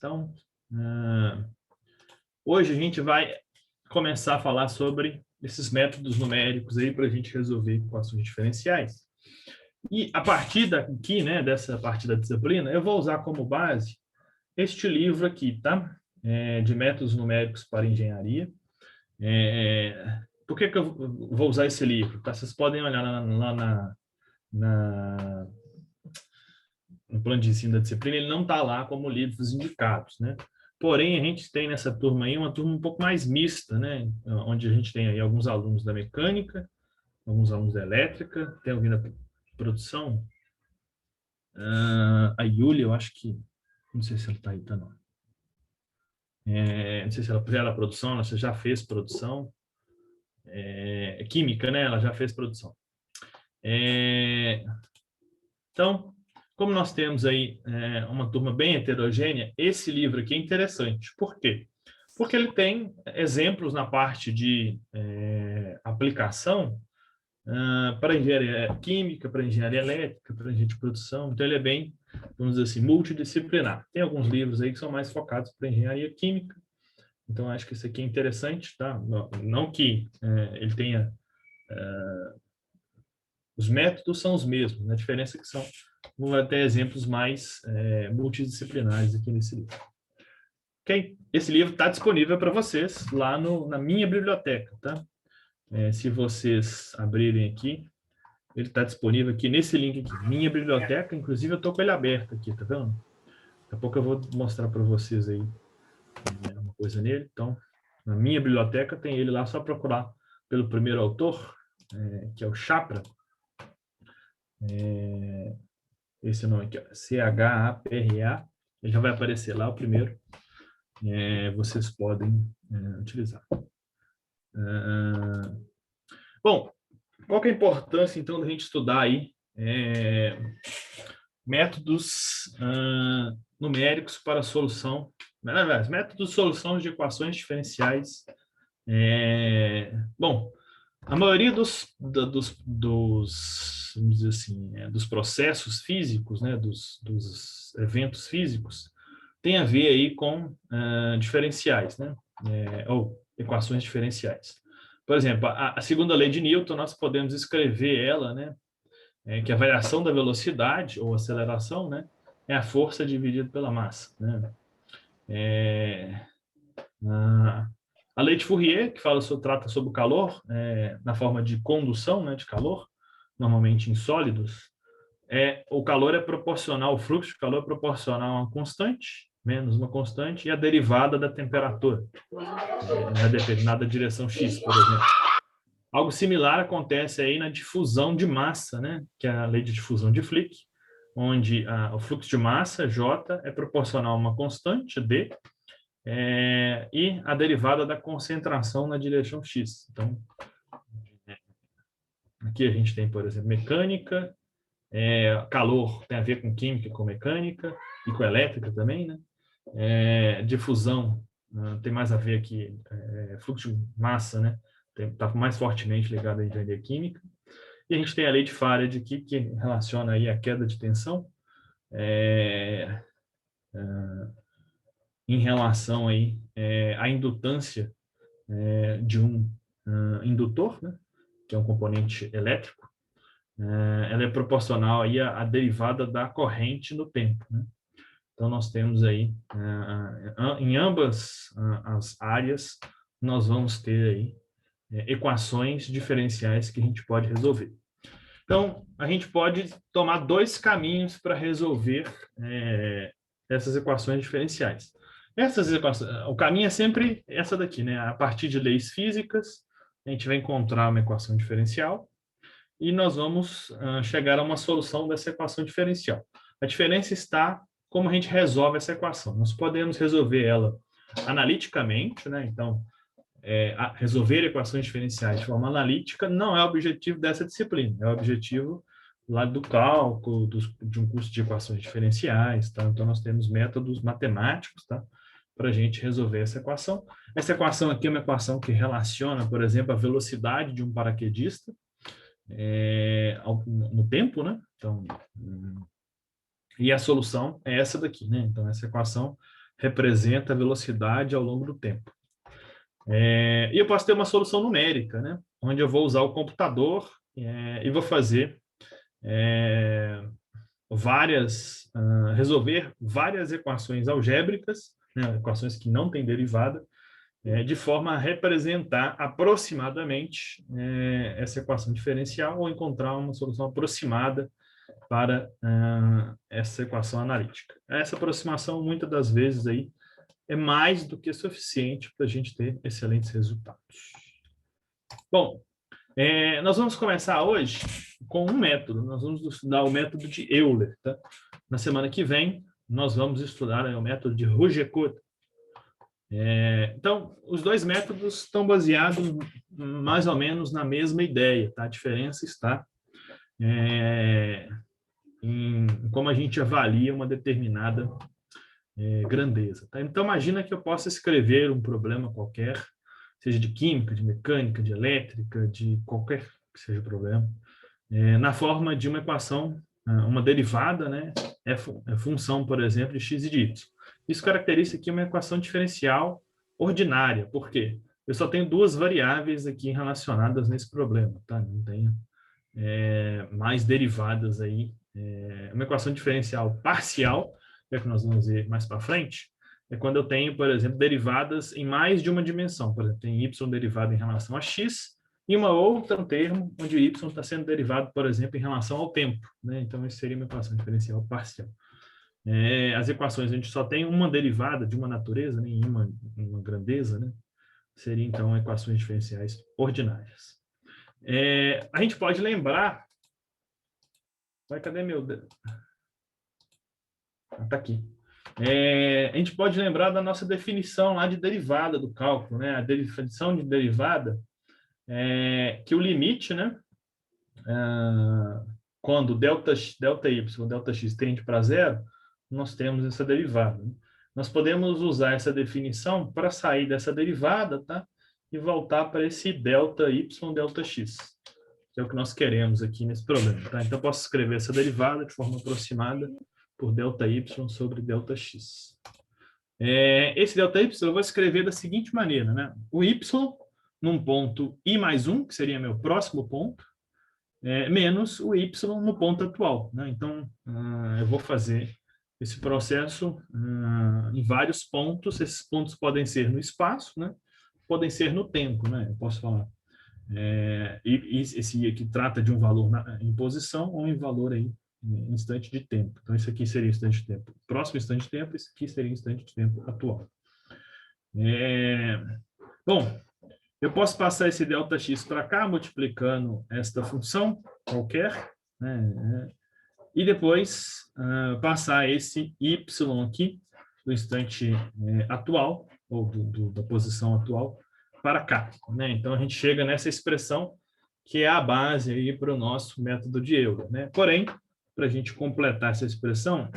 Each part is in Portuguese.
Então, hoje a gente vai começar a falar sobre esses métodos numéricos aí para a gente resolver equações diferenciais. E a partir daqui, né, dessa parte da disciplina, eu vou usar como base este livro aqui, tá? De métodos numéricos para engenharia. Por que eu vou usar esse livro? Tá? Vocês podem olhar lá no plano de ensino da disciplina, ele não está lá como livros indicados, né? Porém, a gente tem nessa turma aí uma turma um pouco mais mista, né? Onde a gente tem aí alguns alunos da mecânica, alguns alunos da elétrica, tem alguém da produção. A Yulia, eu acho que, não sei se ela está aí, tá não. Não sei se ela já era produção, ela já fez produção. Química, né? Ela já fez produção. Então, como nós temos aí uma turma bem heterogênea, esse livro aqui é interessante. Por quê? Porque ele tem exemplos na parte de aplicação para engenharia química, para engenharia elétrica, para engenharia de produção. Então, ele é bem, vamos dizer assim, multidisciplinar. Tem alguns livros aí que são mais focados para engenharia química. Então, acho que isso aqui é interessante, tá? Não que ele tenha... os métodos são os mesmos, a diferença é que são... Vou ter exemplos mais multidisciplinares aqui nesse livro. Ok? Esse livro está disponível para vocês lá na minha biblioteca, tá? Se vocês abrirem aqui, ele está disponível aqui nesse link aqui, minha biblioteca. Inclusive, eu estou com ele aberto aqui, tá vendo? Daqui a pouco eu vou mostrar para vocês aí uma coisa nele. Então, na minha biblioteca tem ele lá, só procurar pelo primeiro autor, que é o Chapra. Esse nome aqui, C-H-A-P-R-A. Ele já vai aparecer lá, o primeiro. Vocês podem utilizar. Bom, qual que é a importância, então, da gente estudar aí métodos numéricos para a solução, métodos de solução de equações diferenciais? Bom, a maioria vamos dizer assim, dos processos físicos, né, dos eventos físicos, tem a ver aí com diferenciais, né, ou equações diferenciais. Por exemplo, a segunda lei de Newton, nós podemos escrever ela, né, que a variação da velocidade ou aceleração, né, é a força dividida pela massa, né. A lei de Fourier, que trata sobre o calor, na forma de condução, né, de calor, normalmente em sólidos, o calor é proporcional, o fluxo de calor é proporcional a uma constante, menos uma constante, e a derivada da temperatura, na determinada direção x, por exemplo. Algo similar acontece aí na difusão de massa, né, que é a lei de difusão de Flick, onde o fluxo de massa, J, é proporcional a uma constante, D, e a derivada da concentração na direção x. Então, aqui a gente tem, por exemplo, mecânica, calor tem a ver com química, com mecânica e com elétrica também, né? Difusão tem mais a ver aqui, fluxo de massa, né? Está mais fortemente ligado à engenharia química. E a gente tem a lei de Faraday aqui, que relaciona aí a queda de tensão em relação aí, à indutância de um indutor, né? Que é um componente elétrico. Ela é proporcional aí à derivada da corrente no tempo, né? Então, nós temos aí, em ambas as áreas, nós vamos ter aí equações diferenciais que a gente pode resolver. Então, a gente pode tomar dois caminhos para resolver essas equações diferenciais. O caminho é sempre essa daqui, né? A partir de leis físicas, a gente vai encontrar uma equação diferencial e nós vamos chegar a uma solução dessa equação diferencial. A diferença está como a gente resolve essa equação. Nós podemos resolver ela analiticamente, né? Então, resolver equações diferenciais de forma analítica não é o objetivo dessa disciplina, é o objetivo lá do cálculo, de um curso de equações diferenciais, tá? Então, nós temos métodos matemáticos, tá? Para a gente resolver essa equação. Essa equação aqui é uma equação que relaciona, por exemplo, a velocidade de um paraquedista no tempo, né? Então, e a solução é essa daqui, né? Então, essa equação representa a velocidade ao longo do tempo. E eu posso ter uma solução numérica, né? Onde eu vou usar o computador e vou fazer resolver várias equações algébricas, né? Equações que não têm derivada, de forma a representar aproximadamente essa equação diferencial ou encontrar uma solução aproximada para essa equação analítica. Essa aproximação, muitas das vezes, aí, é mais do que suficiente para a gente ter excelentes resultados. Bom, nós vamos começar hoje com um método. Nós vamos estudar o método de Euler. Tá? Na semana que vem, nós vamos estudar o método de Rouget-Cotte. Então, os dois métodos estão baseados mais ou menos na mesma ideia. Tá? A diferença está em como a gente avalia uma determinada grandeza. Tá? Então, imagina que eu possa escrever um problema qualquer, seja de química, de mecânica, de elétrica, de qualquer que seja o problema, na forma de uma equação, uma derivada, né? Função, por exemplo, de x e de y. Isso caracteriza aqui uma equação diferencial ordinária. Por quê? Eu só tenho duas variáveis aqui relacionadas nesse problema, tá? Não tenho mais derivadas aí. Uma equação diferencial parcial, que é o que nós vamos ver mais para frente, é quando eu tenho, por exemplo, derivadas em mais de uma dimensão. Por exemplo, tem y derivado em relação a x e uma outra termo onde o y está sendo derivado, por exemplo, em relação ao tempo. Né? Então, isso seria uma equação diferencial parcial. As equações, a gente só tem uma derivada de uma natureza, né, em uma grandeza, né, seria, então, equações diferenciais ordinárias. A gente pode lembrar... Cadê meu... Está aqui. A gente pode lembrar da nossa definição lá de derivada do cálculo, né? A definição de derivada que o limite, né? Quando delta y, delta x tende para zero, nós temos essa derivada. Né? Nós podemos usar essa definição para sair dessa derivada, tá? E voltar para esse delta y, delta x, que é o que nós queremos aqui nesse problema. Tá? Então, eu posso escrever essa derivada de forma aproximada por delta y sobre delta x. Esse delta y eu vou escrever da seguinte maneira, né? O y num ponto i mais 1, que seria meu próximo ponto, menos o y no ponto atual. Né? Então, eu vou fazer esse processo em vários pontos. Esses pontos podem ser no espaço, né? Podem ser no tempo. Né? Eu posso falar esse aqui trata de um valor em posição ou em valor aí, em instante de tempo. Então, esse aqui seria instante de tempo. Próximo instante de tempo, esse aqui seria instante de tempo atual. Bom, eu posso passar esse Δx para cá, multiplicando esta função qualquer, né? E depois passar esse y aqui, do instante atual, ou da posição atual, para cá. Né? Então, a gente chega nessa expressão que é a base aí para o nosso método de Euler. Né? Porém, para a gente completar essa expressão,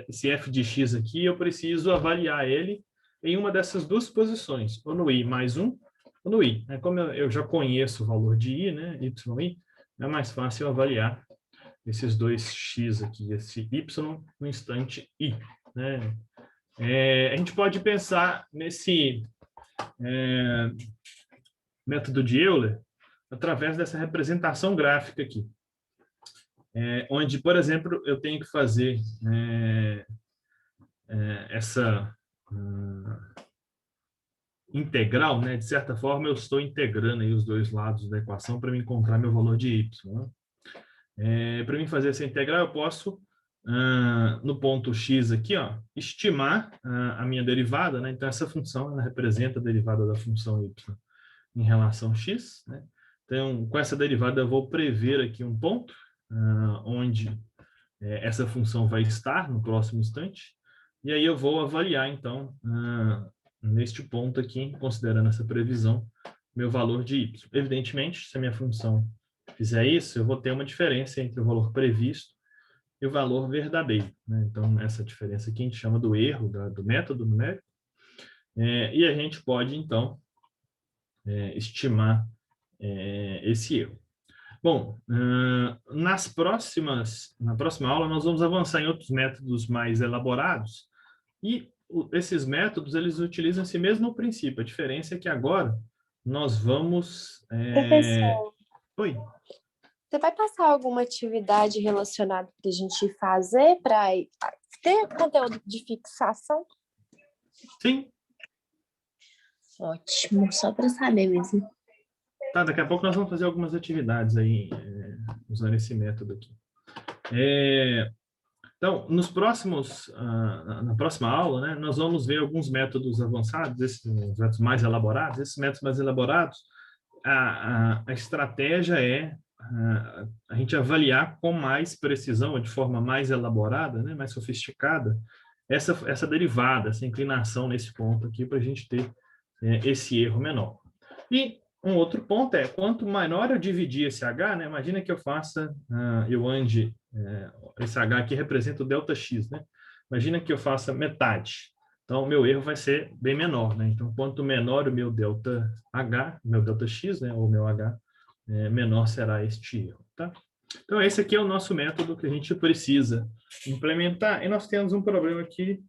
esse f de x aqui, eu preciso avaliar ele em uma dessas duas posições, ou no i mais 1, ou no i. Como eu já conheço o valor de i, né, yi, é mais fácil avaliar esses dois x aqui, esse y no instante i. Né? A gente pode pensar nesse método de Euler através dessa representação gráfica aqui. Onde, por exemplo, eu tenho que fazer essa integral, né? De certa forma, eu estou integrando aí os dois lados da equação para me encontrar meu valor de y. Né? Para mim fazer essa integral, eu posso, no ponto x aqui, ó, estimar a minha derivada. Né? Então, essa função ela representa a derivada da função y em relação a x. Né? Então, com essa derivada, eu vou prever aqui um ponto onde essa função vai estar no próximo instante. E aí eu vou avaliar, então, neste ponto aqui, considerando essa previsão, meu valor de y. Evidentemente, se a minha função fizer isso, eu vou ter uma diferença entre o valor previsto e o valor verdadeiro. Né? Então, essa diferença aqui a gente chama do erro do método numérico. E a gente pode, então, estimar esse erro. Bom, na próxima aula nós vamos avançar em outros métodos mais elaborados e esses métodos, eles utilizam esse mesmo princípio. A diferença é que agora nós vamos... Professor, Oi. você vai passar alguma atividade relacionada para a gente fazer para ter conteúdo de fixação? Sim. Ótimo, só para saber mesmo. Tá, daqui a pouco nós vamos fazer algumas atividades aí, usando esse método aqui. Então, na próxima aula, né, nós vamos ver alguns métodos avançados, esses métodos mais elaborados. Esses métodos mais elaborados, a estratégia é a gente avaliar com mais precisão, ou de forma mais elaborada, né, mais sofisticada, essa derivada, essa inclinação nesse ponto aqui, para a gente ter esse erro menor. E um outro ponto é, quanto menor eu dividir esse H, né, imagina que eu ande, esse H aqui representa o ΔX, né? Imagina que eu faça metade. Então, o meu erro vai ser bem menor, né? Então, quanto menor o meu ΔH, meu ΔX, né, ou meu H, menor será este erro, tá? Então, esse aqui é o nosso método que a gente precisa implementar. E nós temos um problema aqui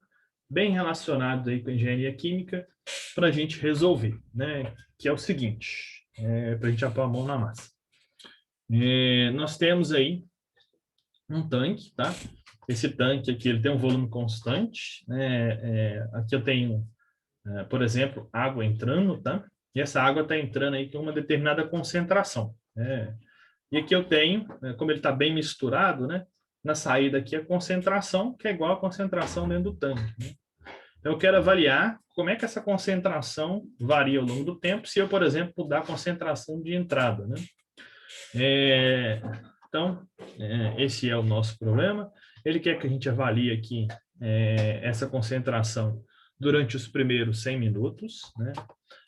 bem relacionado aí com a engenharia química para a gente resolver, né? Que é o seguinte, para a gente já pôr a mão na massa. Nós temos aí um tanque, tá? Esse tanque aqui, ele tem um volume constante, né? Aqui eu tenho, por exemplo, água entrando, tá? E essa água está entrando aí com uma determinada concentração, né? E aqui eu tenho, como ele está bem misturado, né? Na saída aqui a concentração, que é igual a concentração dentro do tanque, né? Então, eu quero avaliar como é que essa concentração varia ao longo do tempo, se eu, por exemplo, mudar a concentração de entrada, né? Então, esse é o nosso problema. Ele quer que a gente avalie aqui essa concentração durante os primeiros 100 minutos, né?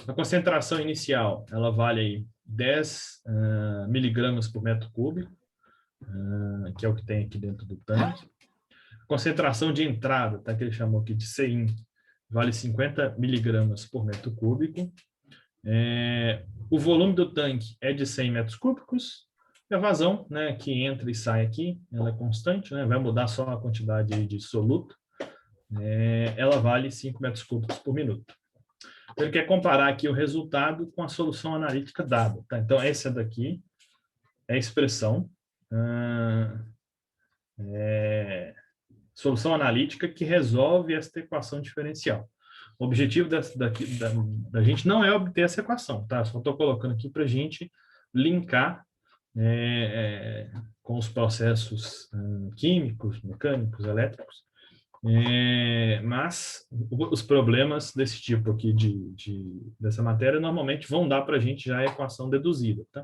A concentração inicial, ela vale aí 10 miligramas por metro cúbico, que é o que tem aqui dentro do tanque. A concentração de entrada, tá, que ele chamou aqui de CIN, vale 50 miligramas por metro cúbico. O volume do tanque é de 100 metros cúbicos. E a vazão, né, que entra e sai aqui, ela é constante, né, vai mudar só a quantidade de soluto. Ela vale 5 metros cúbicos por minuto. Ele quer comparar aqui o resultado com a solução analítica dada. Tá? Então, essa daqui é a expressão solução analítica que resolve esta equação diferencial. O objetivo da gente não é obter essa equação, tá? Só estou colocando aqui para a gente linkar com os processos químicos, mecânicos, elétricos, mas os problemas desse tipo aqui dessa matéria normalmente vão dar para a gente já a equação deduzida, tá?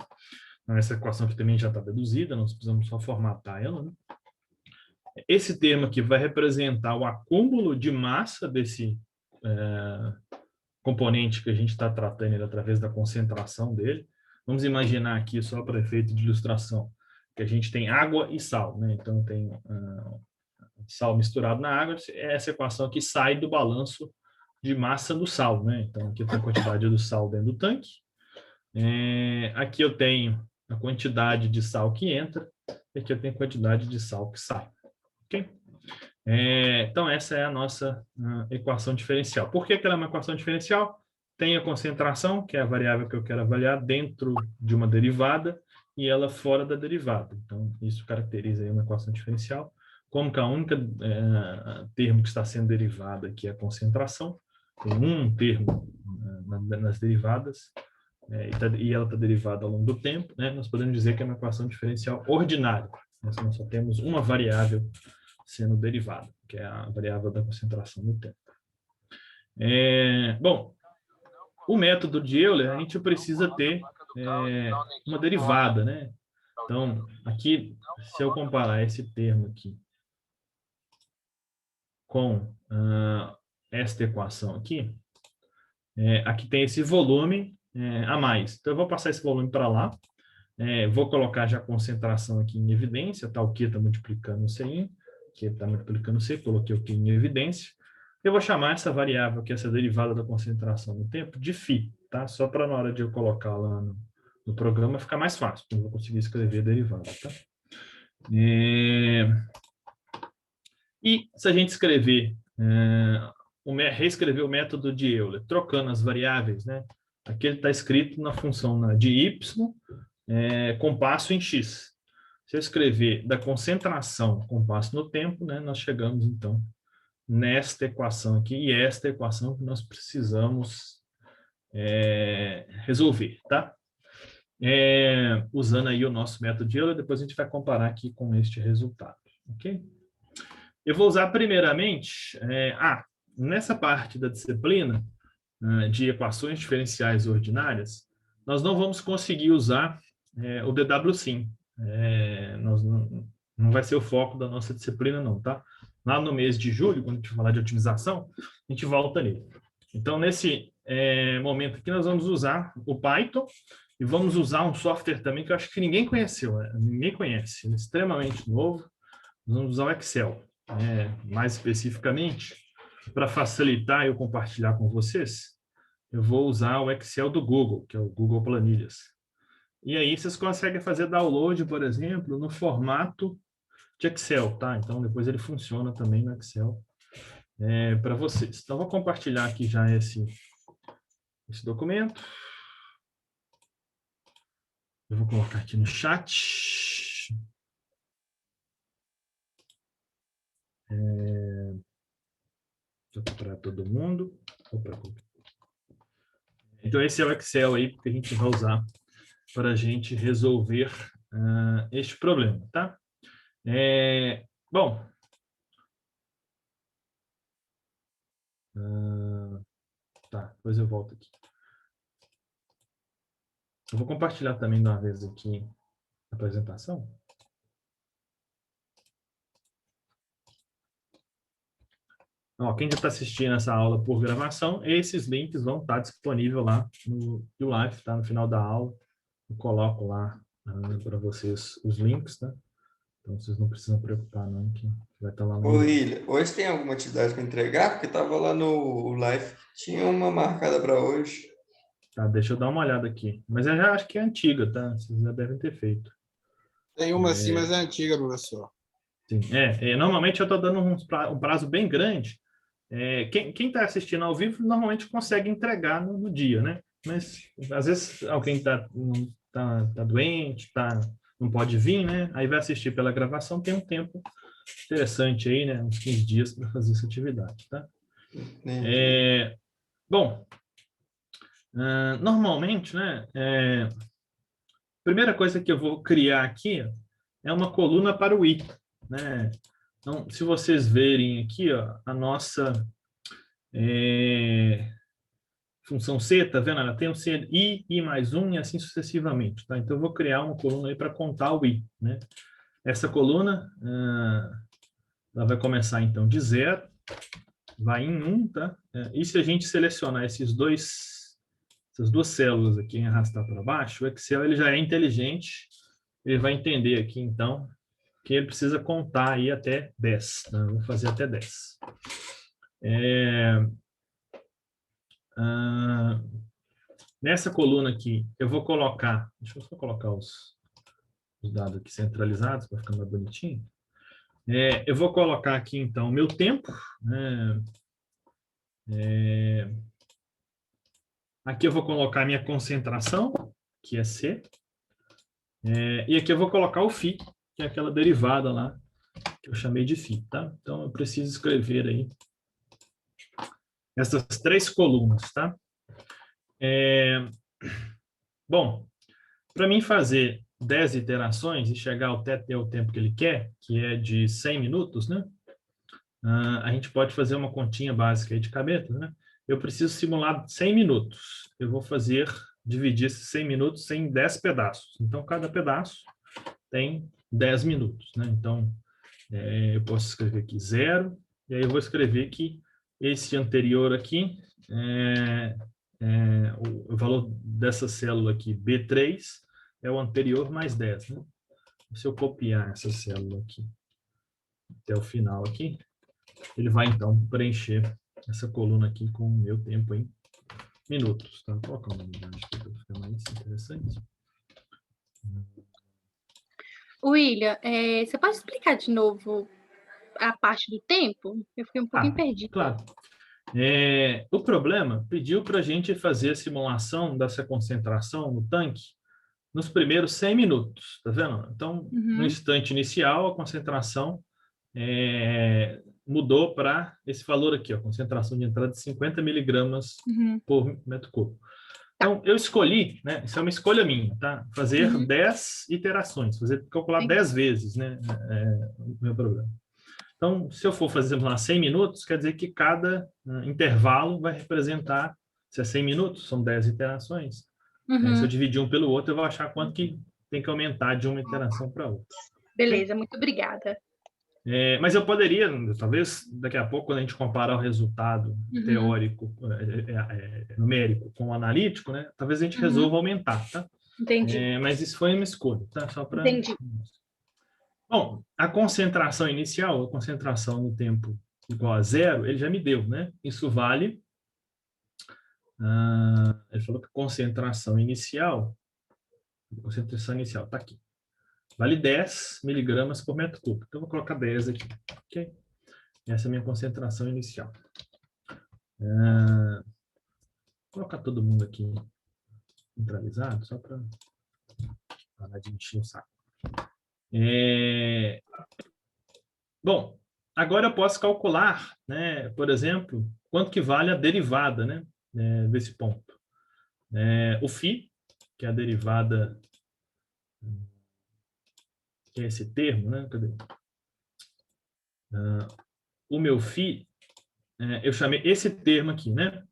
Essa equação aqui também já está deduzida, nós precisamos só formatar ela, né? Esse termo aqui vai representar o acúmulo de massa desse componente que a gente está tratando ele através da concentração dele. Vamos imaginar aqui, só para efeito de ilustração, que a gente tem água e sal, né? Então, tem sal misturado na água, essa equação aqui sai do balanço de massa do sal, né? Então, aqui tem a quantidade do sal dentro do tanque. Aqui eu tenho a quantidade de sal que entra, e aqui eu tenho a quantidade de sal que sai. Ok? Então, essa é a nossa equação diferencial. Por que ela é uma equação diferencial? Tem a concentração, que é a variável que eu quero avaliar dentro de uma derivada, e ela fora da derivada. Então, isso caracteriza aí uma equação diferencial. Como que a única termo que está sendo derivada aqui é a concentração, tem um termo nas derivadas, e ela está derivada ao longo do tempo, né? Nós podemos dizer que é uma equação diferencial ordinária. Nós só temos uma variável sendo derivada, que é a variável da concentração no tempo. Bom, o método de Euler, a gente precisa ter uma derivada, né? Então, aqui, se eu comparar esse termo aqui com esta equação aqui, aqui tem esse volume a mais. Então, eu vou passar esse volume para lá, vou colocar já a concentração aqui em evidência, tá? O Q está multiplicando o CI, que está multiplicando C, coloquei o Q em evidência. Eu vou chamar essa variável, que é essa derivada da concentração no tempo, de φ, tá? Só para na hora de eu colocar lá no programa ficar mais fácil, eu vou conseguir escrever a derivada, tá? E se a gente escrever reescrever o método de Euler, trocando as variáveis, né? Aqui ele está escrito na função de y com passo em x. Se eu escrever da concentração com passo no tempo, né, nós chegamos, então, nesta equação aqui, e esta equação que nós precisamos resolver, tá? Usando aí o nosso método de Euler, depois a gente vai comparar aqui com este resultado, ok? Eu vou usar primeiramente, nessa parte da disciplina de equações diferenciais ordinárias, nós não vamos conseguir usar o DWSIM. Não vai ser o foco da nossa disciplina, não, tá? Lá no mês de julho, quando a gente falar de otimização, a gente volta nele. Então, nesse momento aqui, nós vamos usar o Python e vamos usar um software também que eu acho que ninguém conheceu, ninguém conhece, é extremamente novo. Nós vamos usar o Excel. Mais especificamente, para facilitar eu compartilhar com vocês, eu vou usar o Excel do Google, que é o Google Planilhas. E aí vocês conseguem fazer download, por exemplo, no formato de Excel, tá? Então, depois ele funciona também no Excel para vocês. Então, vou compartilhar aqui já esse documento. Eu vou colocar aqui no chat. Para todo mundo. Então, esse é o Excel aí que a gente vai usar para a gente resolver este problema, tá? Bom. Tá, depois eu volto aqui. Eu vou compartilhar também de uma vez aqui a apresentação. Ó, quem já está assistindo essa aula por gravação, esses links vão estar disponíveis lá no YouLife, tá? No final da aula, eu coloco lá para vocês os links, tá? Então, vocês não precisam preocupar, não, que vai estar lá no Ô, Ilha, hoje tem alguma atividade para entregar? Porque estava lá no live, tinha uma marcada para hoje. Tá, deixa eu dar uma olhada aqui. Mas eu já acho que é antiga, tá? Vocês já devem ter feito. Tem uma sim, mas é antiga, professor. Sim. Normalmente eu estou dando um prazo bem grande. Quem está assistindo ao vivo normalmente consegue entregar no dia, né? Mas às vezes alguém tá doente, não pode vir, né? Aí vai assistir pela gravação, tem um tempo interessante aí, né? Uns 15 dias para fazer essa atividade, tá? Bom, normalmente, né? Primeira coisa que eu vou criar aqui é uma coluna para o i, né? Então, se vocês verem aqui, ó, a nossa função C, tá vendo? Ela tem um C, I mais 1 e assim sucessivamente, tá? Então, eu vou criar uma coluna aí para contar o I, né? Essa coluna, ela vai começar, então, de 0, vai em 1, tá? E se a gente selecionar essas duas células aqui e arrastar para baixo, o Excel ele já é inteligente, ele vai entender aqui, então, que ele precisa contar aí até 10. Né? Vou fazer até 10. Nessa coluna aqui, eu vou colocar... Deixa eu só colocar os dados aqui centralizados para ficar mais bonitinho. Eu vou colocar aqui, então, o meu tempo. Né? Aqui eu vou colocar a minha concentração, que é C. E aqui eu vou colocar o φ, que é aquela derivada lá, que eu chamei de φ, tá? Então, eu preciso escrever aí essas 3 colunas, tá? Bom, para mim fazer 10 iterações e chegar até o tempo que ele quer, que é de 100 minutos, né? A gente pode fazer uma continha básica aí de cabeça, né? Eu preciso simular 100 minutos. Eu vou dividir esses 100 minutos em 10 pedaços. Então, cada pedaço tem 10 minutos, né? Então, eu posso escrever aqui 0, e aí eu vou escrever que esse anterior aqui, o valor dessa célula aqui, B3, é o anterior mais 10, né? Se eu copiar essa célula aqui até o final aqui, ele vai, então, preencher essa coluna aqui com o meu tempo em minutos, tá? Vou colocar uma unidade aqui para ficar mais interessante. William, você pode explicar de novo a parte do tempo? Eu fiquei um pouquinho perdida. Claro. O problema pediu para a gente fazer a simulação dessa concentração no tanque nos primeiros 100 minutos, tá vendo? Então, no instante inicial, a concentração mudou para esse valor aqui, a concentração de entrada de 50 miligramas por metro cúbico. Então, eu escolhi, né, isso é uma escolha minha, tá? Fazer 10 iterações, calcular 10 vezes, né? O meu problema. Então, se eu for fazer lá 100 minutos, quer dizer que cada intervalo vai representar, se é 100 minutos, são 10 iterações. Se eu dividir um pelo outro, eu vou achar quanto que tem que aumentar de uma iteração para outra. Beleza, muito obrigada. Mas eu poderia, talvez daqui a pouco, quando a gente comparar o resultado teórico, numérico com o analítico, né? Talvez a gente resolva aumentar, tá? Entendi. Mas isso foi uma escolha, tá? Só para... Entendi. Bom, a concentração inicial, a concentração no tempo igual a 0, ele já me deu, né? Isso vale... ele falou que a concentração inicial está aqui. Vale 10 miligramas por metro cúbico. Então, eu vou colocar 10 aqui. Ok? Essa é a minha concentração inicial. Vou colocar todo mundo aqui centralizado, só para parar de encher o saco. Bom, agora eu posso calcular, né, por exemplo, quanto que vale a derivada, né, desse ponto. O φ, que é a derivada... que é esse termo, né? Cadê? O meu φ, eu chamei esse termo aqui, né?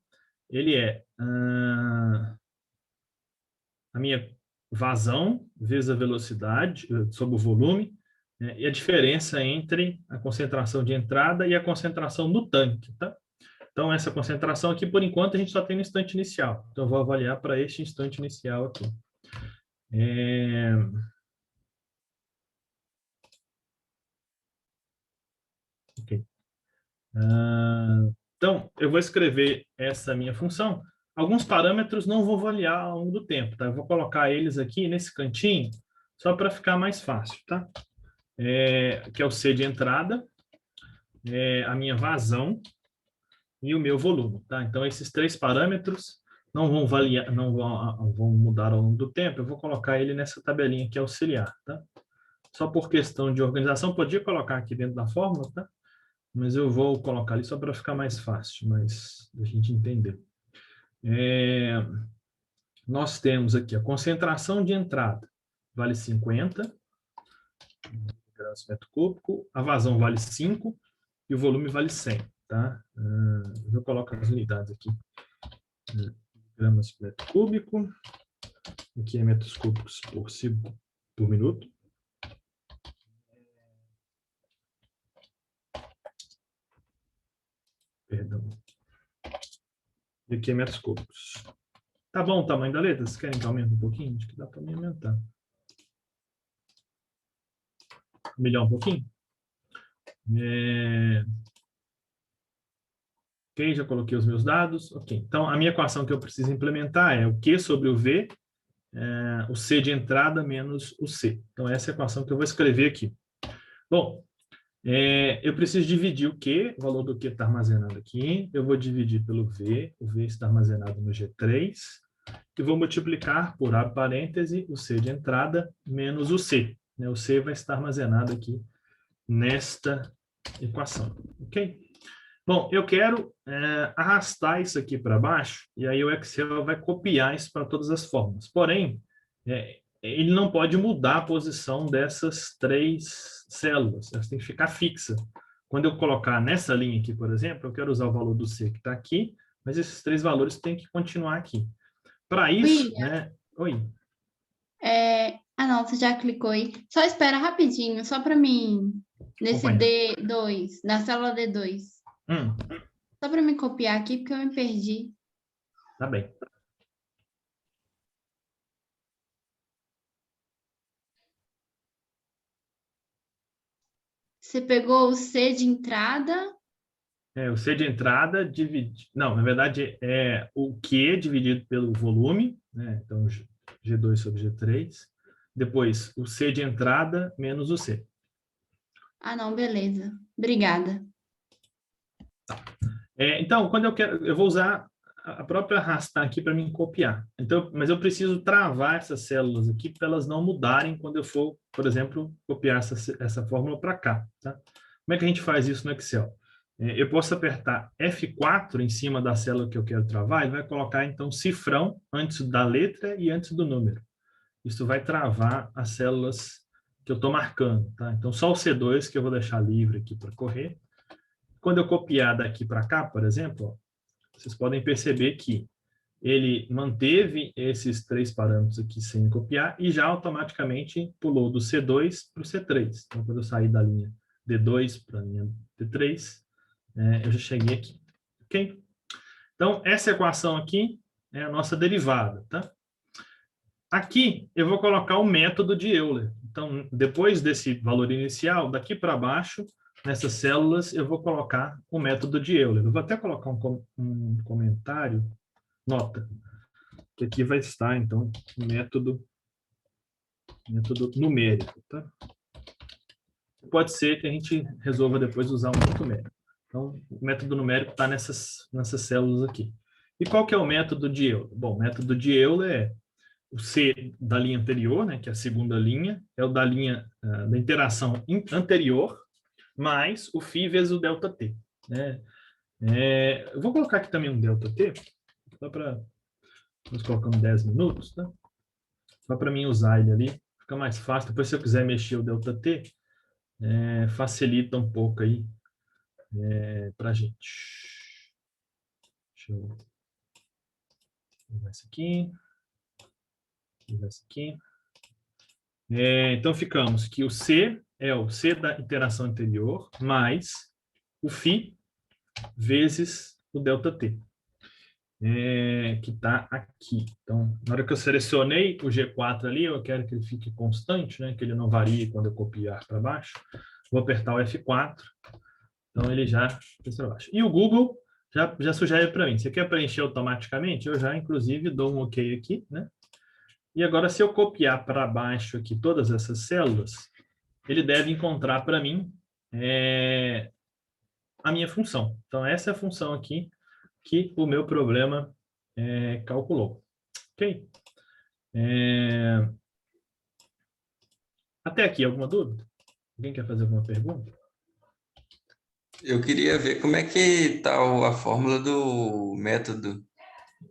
Ele é a minha vazão vezes a velocidade sobre o volume, né? E a diferença entre a concentração de entrada e a concentração no tanque, tá? Então, essa concentração aqui, por enquanto, a gente só tem no instante inicial. Então, eu vou avaliar para este instante inicial aqui. Ok. Então, eu vou escrever essa minha função. Alguns parâmetros não vou avaliar ao longo do tempo, tá? Eu vou colocar eles aqui nesse cantinho, só para ficar mais fácil, tá? Que é o C de entrada, a minha vazão e o meu volume, tá? Então, esses 3 parâmetros não vão variar, não vão mudar ao longo do tempo. Eu vou colocar ele nessa tabelinha aqui auxiliar, tá? Só por questão de organização, podia colocar aqui dentro da fórmula, tá? Mas eu vou colocar ali só para ficar mais fácil, mas a gente entender. Nós temos aqui a concentração de entrada, vale 50 gramas por metro cúbico, a vazão vale 5 e o volume vale 100, tá? Eu coloco as unidades aqui. Gramas por metro cúbico, aqui é metros cúbicos por minuto. Perdão. E aqui é metros cúbicos. Tá bom o tamanho da letra? Vocês querem que aumente um pouquinho? Acho que dá para me aumentar. Melhor um pouquinho? Ok, já coloquei os meus dados. Ok, então a minha equação que eu preciso implementar é o Q sobre o V, o C de entrada menos o C. Então essa é a equação que eu vou escrever aqui. Bom, eu preciso dividir o Q, o valor do Q está armazenado aqui. Eu vou dividir pelo V, o V está armazenado no G3. E vou multiplicar por, abre parêntese, o C de entrada menos o C. O C vai estar armazenado aqui nesta equação. Ok? Bom, eu quero arrastar isso aqui para baixo, e aí o Excel vai copiar isso para todas as formas. Porém, ele não pode mudar a posição dessas 3 células. Elas têm que ficar fixa. Quando eu colocar nessa linha aqui, por exemplo, eu quero usar o valor do C que está aqui, mas esses 3 valores têm que continuar aqui. Para isso, William, né? Oi. não, você já clicou aí. Só espera rapidinho, só para mim, nesse Acompanha. D2, na célula D2. Só para me copiar aqui, porque eu me perdi. Tá bem. Você pegou o C de entrada? O C de entrada divide... Não, na verdade, é o Q dividido pelo volume, né? Então, G2 sobre G3. Depois, o C de entrada menos o C. Ah, não, beleza. Obrigada. Tá. Então, quando eu quero, eu vou usar a própria arrastar aqui para mim copiar. Então, mas eu preciso travar essas células aqui para elas não mudarem quando eu for, por exemplo, copiar essa fórmula para cá. Tá? Como é que a gente faz isso no Excel? Eu posso apertar F4 em cima da célula que eu quero travar, ele vai colocar, então, cifrão antes da letra e antes do número. Isso vai travar as células que eu estou marcando. Tá? Então, só o C2 que eu vou deixar livre aqui para correr. Quando eu copiar daqui para cá, por exemplo, ó, vocês podem perceber que ele manteve esses 3 parâmetros aqui sem copiar e já automaticamente pulou do C2 para o C3. Então, quando eu sair da linha D2 para a linha D3, eu já cheguei aqui. Ok? Então, essa equação aqui é a nossa derivada. Tá? Aqui, eu vou colocar o método de Euler. Então, depois desse valor inicial, daqui para baixo, nessas células, eu vou colocar o método de Euler. Eu vou até colocar um comentário, nota, que aqui vai estar, então, o método numérico. Tá? Pode ser que a gente resolva depois usar um outro método. Então, o método numérico está nessas células aqui. E qual que é o método de Euler? Bom, o método de Euler é o C da linha anterior, né, que é a segunda linha, é o da linha da interação anterior, mais o φ vezes o ΔT. Né? Eu vou colocar aqui também um ΔT, só para... Nós colocamos 10 minutos, tá? Só para mim usar ele ali, fica mais fácil. Depois, se eu quiser mexer o ΔT, facilita um pouco aí para a gente. Deixa eu pegar isso aqui. Pegar isso aqui. Então, ficamos que o C é o C da interação anterior mais o φ vezes o ΔT, que está aqui. Então, na hora que eu selecionei o G4 ali, eu quero que ele fique constante, né, que ele não varie quando eu copiar para baixo. Vou apertar o F4, então ele já fez para baixo. E o Google já sugere para mim, você quer preencher automaticamente? Eu já, inclusive, dou um OK aqui, né? E agora, se eu copiar para baixo aqui todas essas células, ele deve encontrar para mim a minha função. Então, essa é a função aqui que o meu problema calculou. Ok? Até aqui, alguma dúvida? Alguém quer fazer alguma pergunta? Eu queria ver como é que está a fórmula do método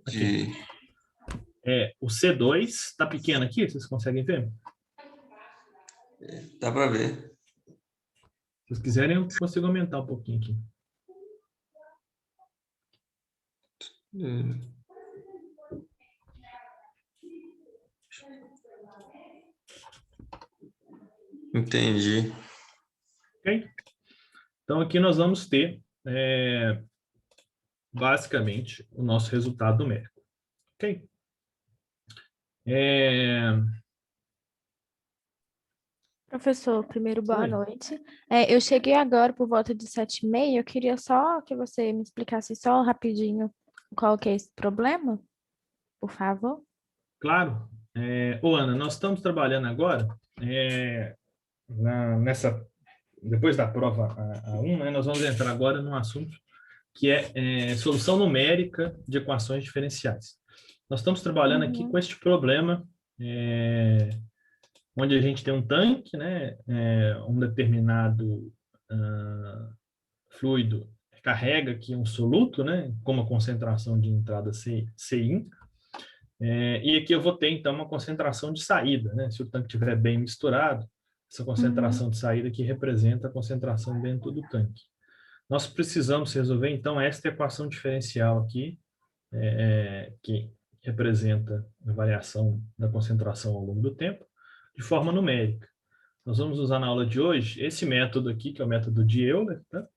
de... Aqui. O C2 está pequeno aqui, vocês conseguem ver? Dá para ver. Se vocês quiserem, eu consigo aumentar um pouquinho aqui. Entendi. Ok? Então, aqui nós vamos ter, basicamente, o nosso resultado numérico. Ok? Professor, primeiro, boa Oi. noite. Eu cheguei agora por volta de 7h30. Eu queria só que você me explicasse só rapidinho qual que é esse problema, por favor. Claro. Ana, nós estamos trabalhando agora depois da prova A1, né, nós vamos entrar agora num assunto que é solução numérica de equações diferenciais. Nós estamos trabalhando aqui com este problema, onde a gente tem um tanque, né, um determinado fluido carrega aqui um soluto, né, com uma concentração de entrada Cin, e aqui eu vou ter, então, uma concentração de saída, né? Se o tanque estiver bem misturado, essa concentração de saída aqui representa a concentração dentro do tanque. Nós precisamos resolver, então, esta equação diferencial aqui, que representa a variação da concentração ao longo do tempo, de forma numérica. Nós vamos usar na aula de hoje esse método aqui, que é o método de Euler, tá?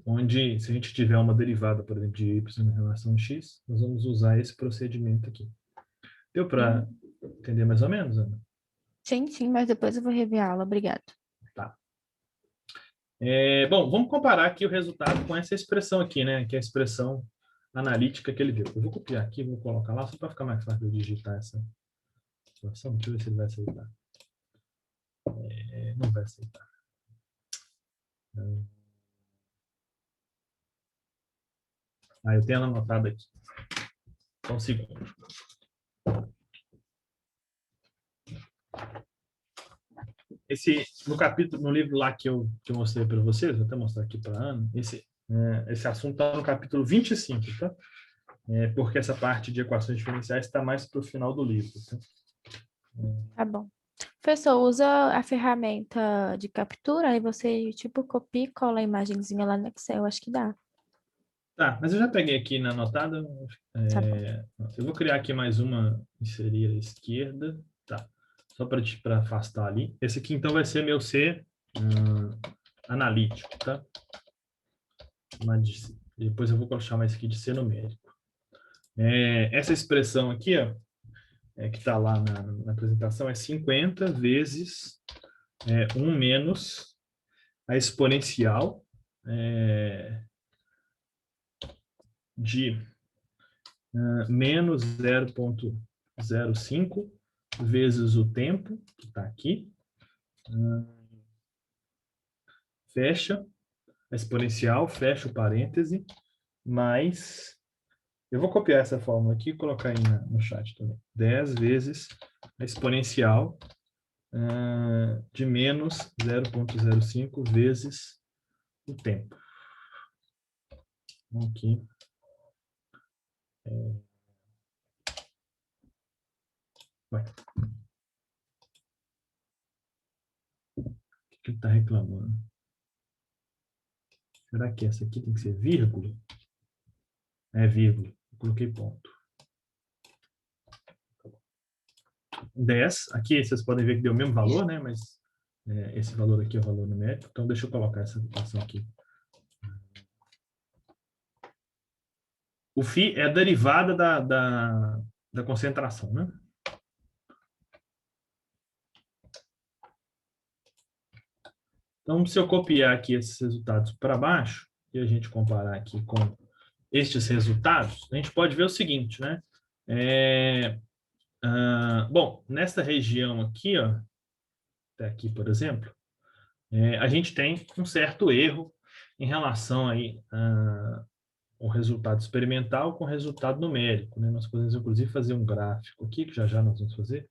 Onde, se a gente tiver uma derivada, por exemplo, de y em relação a x, nós vamos usar esse procedimento aqui. Deu para entender mais ou menos, Ana? Sim, mas depois eu vou rever a aula. Obrigada. Tá. Bom, vamos comparar aqui o resultado com essa expressão aqui, né? Que é a expressão analítica que ele viu. Eu vou copiar aqui, vou colocar lá, só para ficar mais fácil de digitar essa situação. Deixa eu ver se ele vai aceitar. Não vai aceitar. Ah, eu tenho ela anotada aqui. Só um segundo. No capítulo, no livro lá que eu mostrei para vocês, vou até mostrar aqui para a Ana, esse assunto está no capítulo 25, tá? Porque essa parte de equações diferenciais está mais para o final do livro. Tá? Tá bom. Professor, usa a ferramenta de captura, aí você, tipo, copia e cola a imagenzinha lá no Excel, acho que dá. Tá, mas eu já peguei aqui na anotada. Tá bom. Eu vou criar aqui mais uma, inserir à esquerda. Tá, só para afastar ali. Esse aqui, então, vai ser meu C analítico, tá? Mas depois eu vou chamar esse aqui de C numérico. Essa expressão aqui, ó, que está lá na apresentação, é 50 vezes 1 menos a exponencial de menos 0,05 vezes o tempo, que está aqui, fecha a exponencial, fecha o parêntese, mais... Eu vou copiar essa fórmula aqui e colocar aí no chat também. 10 vezes a exponencial de menos 0,05 vezes o tempo. Aqui. O que ele está reclamando? Será que essa aqui tem que ser vírgula? É vírgula. Eu coloquei ponto. 10. Aqui vocês podem ver que deu o mesmo valor, né? Mas esse valor aqui é o valor numérico. Então, deixa eu colocar essa equação aqui. O φ é a derivada da concentração, né? Então, se eu copiar aqui esses resultados para baixo, e a gente comparar aqui com estes resultados, a gente pode ver o seguinte, né? Bom, nessa região aqui, ó, até aqui, por exemplo, a gente tem um certo erro em relação aí o resultado experimental com o resultado numérico, né? Nós podemos, inclusive, fazer um gráfico aqui, que já já nós vamos fazer,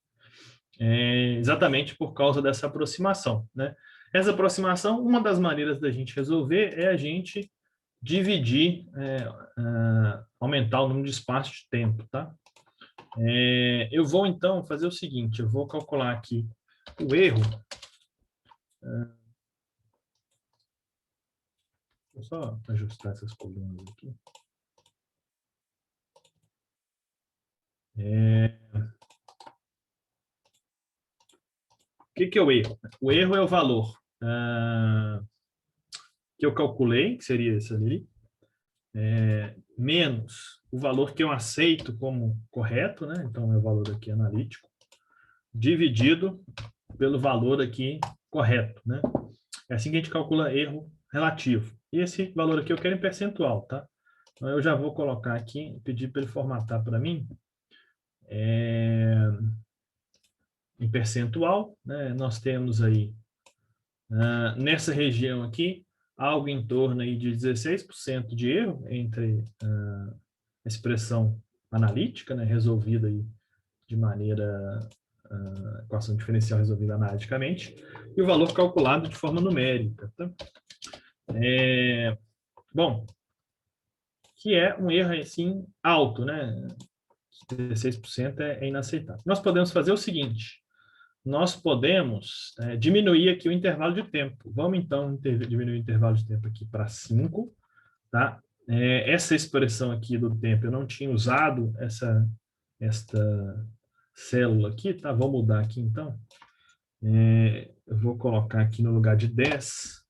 exatamente por causa dessa aproximação, né? Essa aproximação, uma das maneiras da gente resolver é a gente dividir, aumentar o número de espaços de tempo, tá? Eu vou, então, fazer o seguinte, eu vou calcular aqui o erro. Vou só ajustar essas colunas aqui. O que é o erro? O erro é o valor que eu calculei, que seria esse ali, menos o valor que eu aceito como correto, né? Então, é o valor aqui analítico, dividido pelo valor aqui correto, né? É assim que a gente calcula erro relativo. E esse valor aqui eu quero em percentual, tá? Então, eu já vou colocar aqui, pedir para ele formatar para mim. Em percentual, né? Nós temos aí, nessa região aqui, algo em torno aí de 16% de erro entre a expressão analítica, né? Resolvida aí de maneira, equação diferencial resolvida analiticamente, e o valor calculado de forma numérica. Tá? Bom, que é um erro assim alto, né? 16% é inaceitável. Nós podemos fazer o seguinte, nós podemos diminuir aqui o intervalo de tempo. Vamos, então, diminuir o intervalo de tempo aqui para 5, tá? Essa expressão aqui do tempo, eu não tinha usado esta célula aqui, tá? Vou mudar aqui, então. Eu vou colocar aqui no lugar de 10,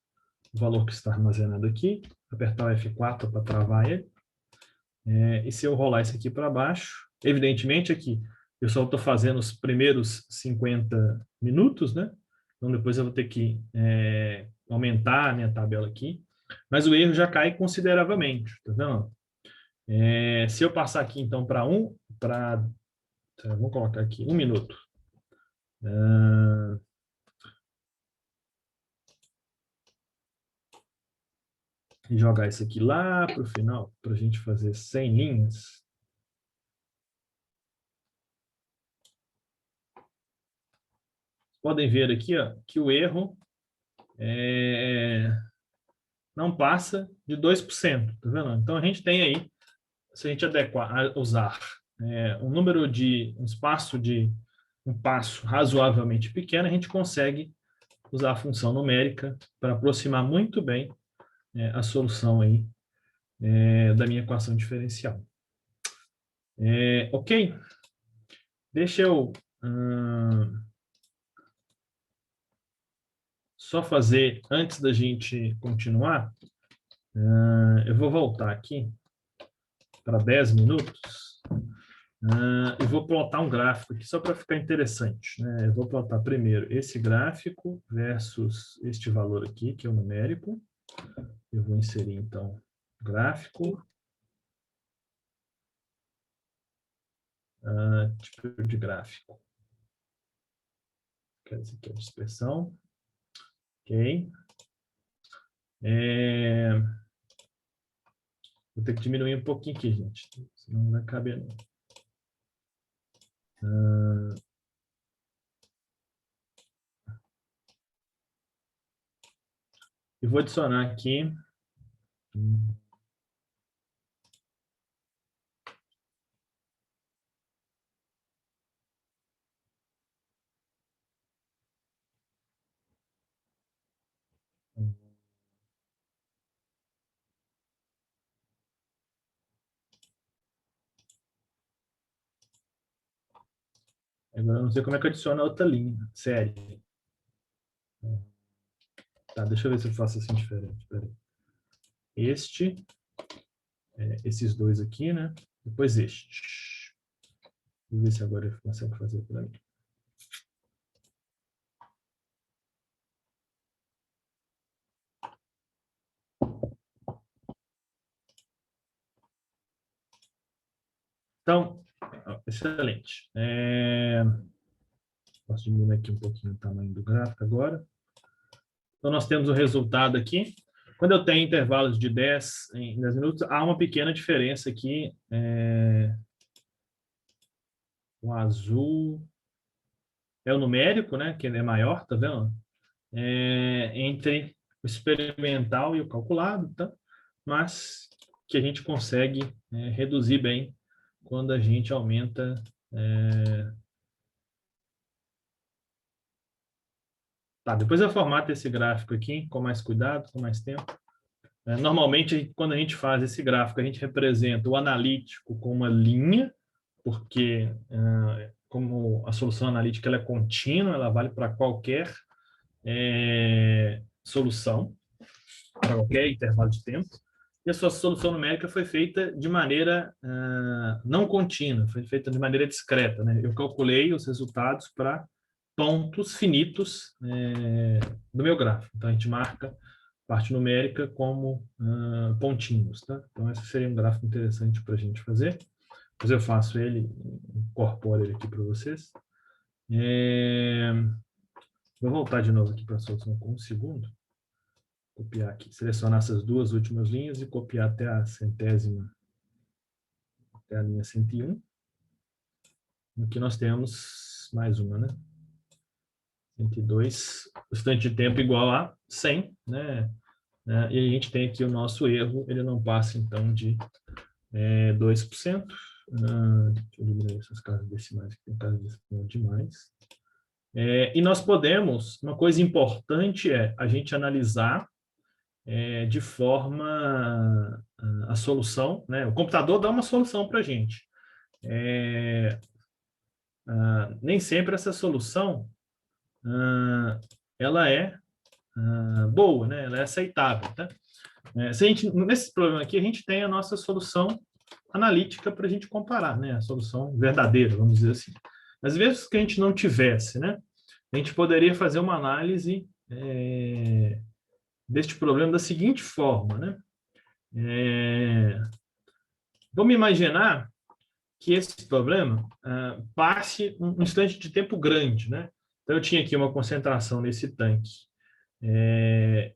o valor que está armazenado aqui, apertar o F4 para travar ele. E se eu rolar isso aqui para baixo, evidentemente aqui, eu só estou fazendo os primeiros 50 minutos, né? Então, depois eu vou ter que aumentar a minha tabela aqui, mas o erro já cai consideravelmente, tá vendo? Se eu passar aqui, então, vamos colocar aqui 1 minuto. e jogar isso aqui lá para o final, para a gente fazer 100 linhas. Podem ver aqui, ó, que o erro não passa de 2%, tá vendo? Então, a gente tem aí, se a gente adequar, usar um espaço de um passo razoavelmente pequeno, a gente consegue usar a função numérica para aproximar muito bem a solução aí da minha equação diferencial. Ok? Deixa eu só fazer, antes da gente continuar, eu vou voltar aqui para 10 minutos e vou plotar um gráfico aqui só para ficar interessante, né? Eu vou plotar primeiro esse gráfico versus este valor aqui, que é o numérico. Eu vou inserir, então, gráfico. Tipo de gráfico. Esse aqui é a dispersão. Ok. Vou ter que diminuir um pouquinho aqui, gente. Senão não vai caber, não. E vou adicionar aqui. Agora eu não sei como é que eu adiciono a outra linha. Série. Tá, deixa eu ver se eu faço assim diferente. Pera aí. Esses dois aqui, né? Depois este. Vou ver se agora eu consigo fazer para mim. Então, excelente. Posso diminuir aqui um pouquinho o tamanho do gráfico agora. Então, nós temos o resultado aqui. Quando eu tenho intervalos de 10 em 10 minutos, há uma pequena diferença aqui. O azul é o numérico, né? Que ele é maior, tá vendo? Entre o experimental e o calculado, tá? Mas que a gente consegue reduzir bem quando a gente aumenta Tá, depois eu formato esse gráfico aqui com mais cuidado, com mais tempo. Normalmente, quando a gente faz esse gráfico, a gente representa o analítico com uma linha, porque como a solução analítica ela é contínua, ela vale para qualquer solução, para qualquer intervalo de tempo. E a sua solução numérica foi feita de maneira não contínua, foi feita de maneira discreta, né? Eu calculei os resultados para pontos finitos do meu gráfico. Então, a gente marca a parte numérica como pontinhos. Tá? Então, esse seria um gráfico interessante para a gente fazer. Depois eu faço ele, incorporo ele aqui para vocês. Vou voltar de novo aqui para a solução com um segundo. Copiar aqui, selecionar essas duas últimas linhas e copiar até a centésima, até a linha 101. Aqui nós temos mais uma, né? 102, bastante de tempo igual a 100, né? E a gente tem aqui o nosso erro, ele não passa, então, de 2%. Deixa eu eliminar essas casas decimais, que tem casas decimais demais. E nós podemos, uma coisa importante é a gente analisar de forma a solução, né? O computador dá uma solução para a gente. Nem sempre essa solução ela é boa, né? Ela é aceitável. Tá? Nesse problema aqui, a gente tem a nossa solução analítica para a gente comparar, né? A solução verdadeira, vamos dizer assim. Às vezes que a gente não tivesse, né? A gente poderia fazer uma análise deste problema da seguinte forma, né? Vamos imaginar que esse problema passe um instante de tempo grande, né? Então, eu tinha aqui uma concentração nesse tanque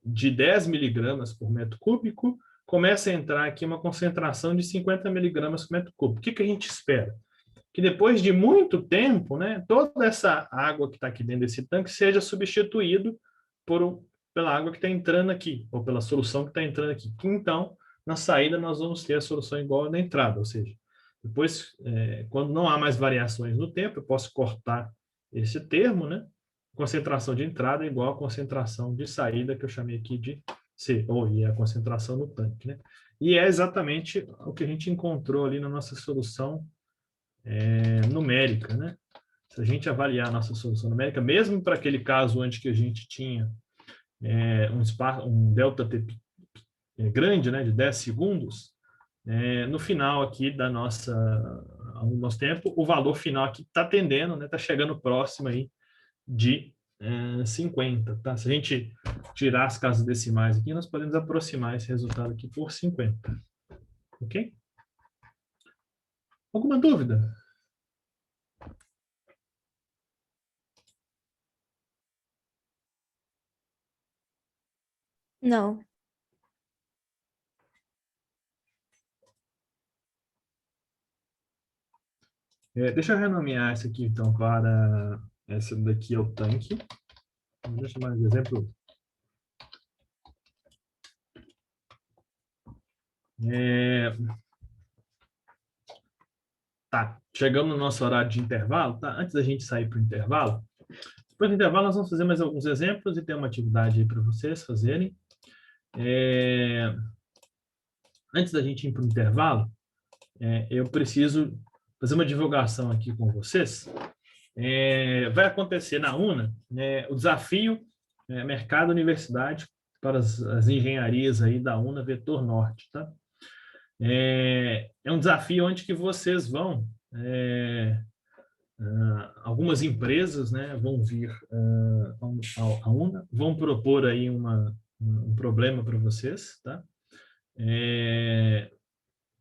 de 10 miligramas por metro cúbico, começa a entrar aqui uma concentração de 50 miligramas por metro cúbico. O que a gente espera? Que depois de muito tempo, né, toda essa água que está aqui dentro desse tanque seja substituído pela água que está entrando aqui, ou pela solução que está entrando aqui. Então, na saída, nós vamos ter a solução igual à da entrada, ou seja, depois, quando não há mais variações no tempo, eu posso cortar esse termo, né? Concentração de entrada é igual à concentração de saída, que eu chamei aqui de C, ou a concentração no tanque, né? E é exatamente o que a gente encontrou ali na nossa solução numérica, né? Se a gente avaliar a nossa solução numérica, mesmo para aquele caso onde que a gente tinha um delta T grande, né, de 10 segundos, no final aqui do nosso tempo, o valor final aqui está tendendo, né, está chegando próximo aí de 50, tá? Se a gente tirar as casas decimais aqui, nós podemos aproximar esse resultado aqui por 50, ok? Alguma dúvida? Não. Deixa eu renomear essa aqui, então, para essa daqui é o tanque. Deixa eu chamar de exemplo. Tá, chegamos no nosso horário de intervalo, tá? Antes da gente sair para o intervalo, depois do intervalo nós vamos fazer mais alguns exemplos e ter uma atividade aí para vocês fazerem. Antes da gente ir para o intervalo, eu preciso fazer uma divulgação aqui com vocês. Vai acontecer na UNA o desafio Mercado Universidade para as engenharias aí da UNA Vetor Norte, tá? É um desafio onde que vocês vão algumas empresas, né, vão vir à UNA, vão propor aí um problema para vocês, tá?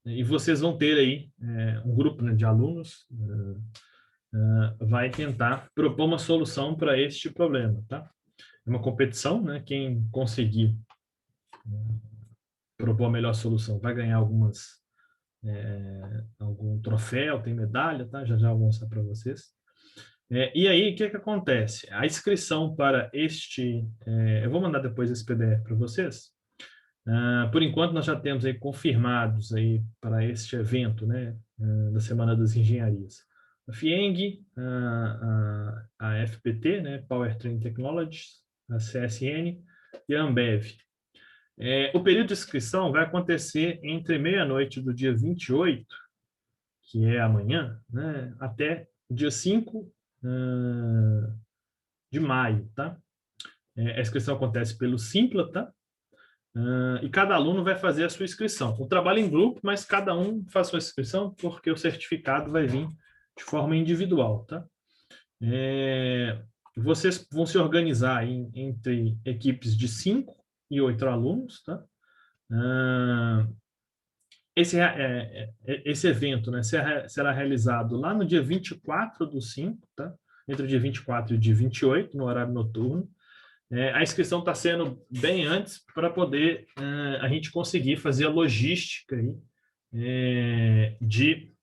E vocês vão ter aí um grupo, né, de alunos vai tentar propor uma solução para este problema, tá? É uma competição, né? Quem conseguir propor a melhor solução vai ganhar algum troféu, tem medalha, tá? Já já vou mostrar para vocês. E aí, o que acontece? A inscrição para eu vou mandar depois esse PDF para vocês. Por enquanto, nós já temos aí confirmados aí para este evento, né, da Semana das Engenharias. A FIENG, a FPT, né, Powertrain Technologies, a CSN e a Ambev. O período de inscrição vai acontecer entre meia-noite do dia 28, que é amanhã, né, até o dia 5 de maio, tá? A inscrição acontece pelo Simpla, tá? E cada aluno vai fazer a sua inscrição. O trabalho em grupo, mas cada um faz sua inscrição porque o certificado vai vir de forma individual, tá? Vocês vão se organizar entre equipes de 5 e 8 alunos, tá? Esse evento, né, será realizado lá no dia 24/5, tá? Entre o dia 24 e o dia 28, no horário noturno. A inscrição está sendo bem antes para poder a gente conseguir fazer a logística aí, de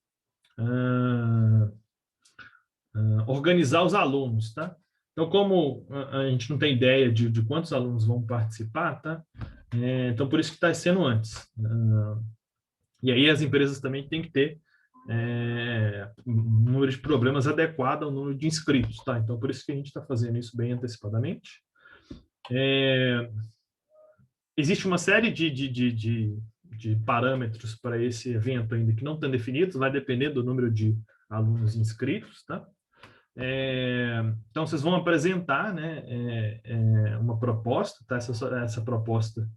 organizar os alunos, tá? Então, como a gente não tem ideia de quantos alunos vão participar, tá? Então, por isso que está sendo antes. E aí as empresas também têm que ter um número de problemas adequado ao número de inscritos, tá? Então, por isso que a gente está fazendo isso bem antecipadamente. Existe uma série de parâmetros para esse evento ainda que não estão definidos, vai depender do número de alunos inscritos, tá? Então, vocês vão apresentar, né, uma proposta, tá? Essa proposta,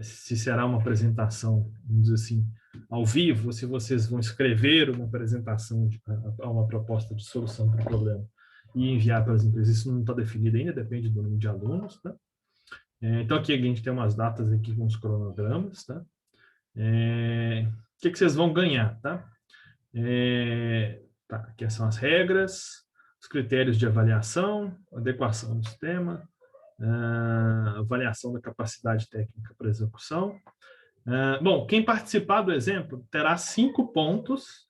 se será uma apresentação, vamos dizer assim, ao vivo, se vocês vão escrever uma apresentação, uma proposta de solução para o problema e enviar para as empresas, isso não está definido ainda, depende do número de alunos, tá? Então, aqui a gente tem umas datas aqui com os cronogramas, tá? O que vocês vão ganhar, tá? Aqui são as regras, os critérios de avaliação, adequação do sistema, avaliação da capacidade técnica para execução, Bom, quem participar do exemplo terá 5 pontos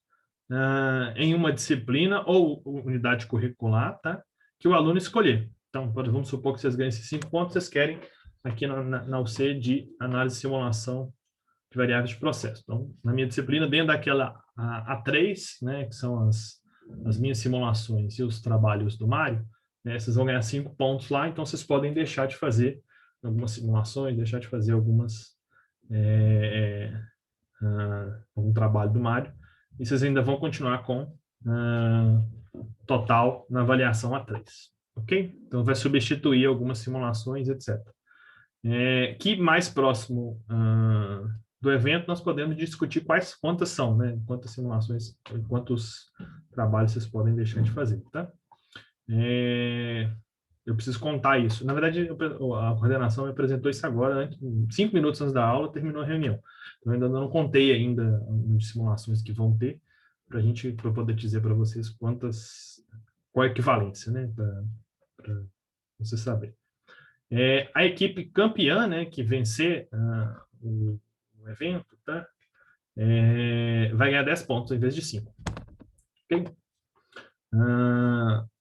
em uma disciplina ou unidade curricular, tá? Que o aluno escolher. Então, vamos supor que vocês ganhem esses 5 pontos, vocês querem aqui na UC de análise e simulação de variáveis de processo. Então, na minha disciplina, dentro daquela A3, né, que são as minhas simulações e os trabalhos do Mário, né, vocês vão ganhar 5 pontos lá, então vocês podem deixar de fazer algumas simulações, deixar de fazer algum trabalho do Mário, e vocês ainda vão continuar com total na avaliação A3, ok? Então, vai substituir algumas simulações, etc. Que mais próximo do evento, nós podemos discutir quantas são, né? Quantas simulações, quantos trabalhos vocês podem deixar de fazer, tá? Eu preciso contar isso. Na verdade, a coordenação me apresentou isso agora, né? 5 minutos antes da aula, terminou a reunião. Então, ainda não contei ainda as simulações que vão ter, para eu poder dizer para vocês qual a equivalência, né? Para você saber. A equipe campeã, né, que vencer o evento, tá? Vai ganhar 10 pontos em vez de 5. Ok?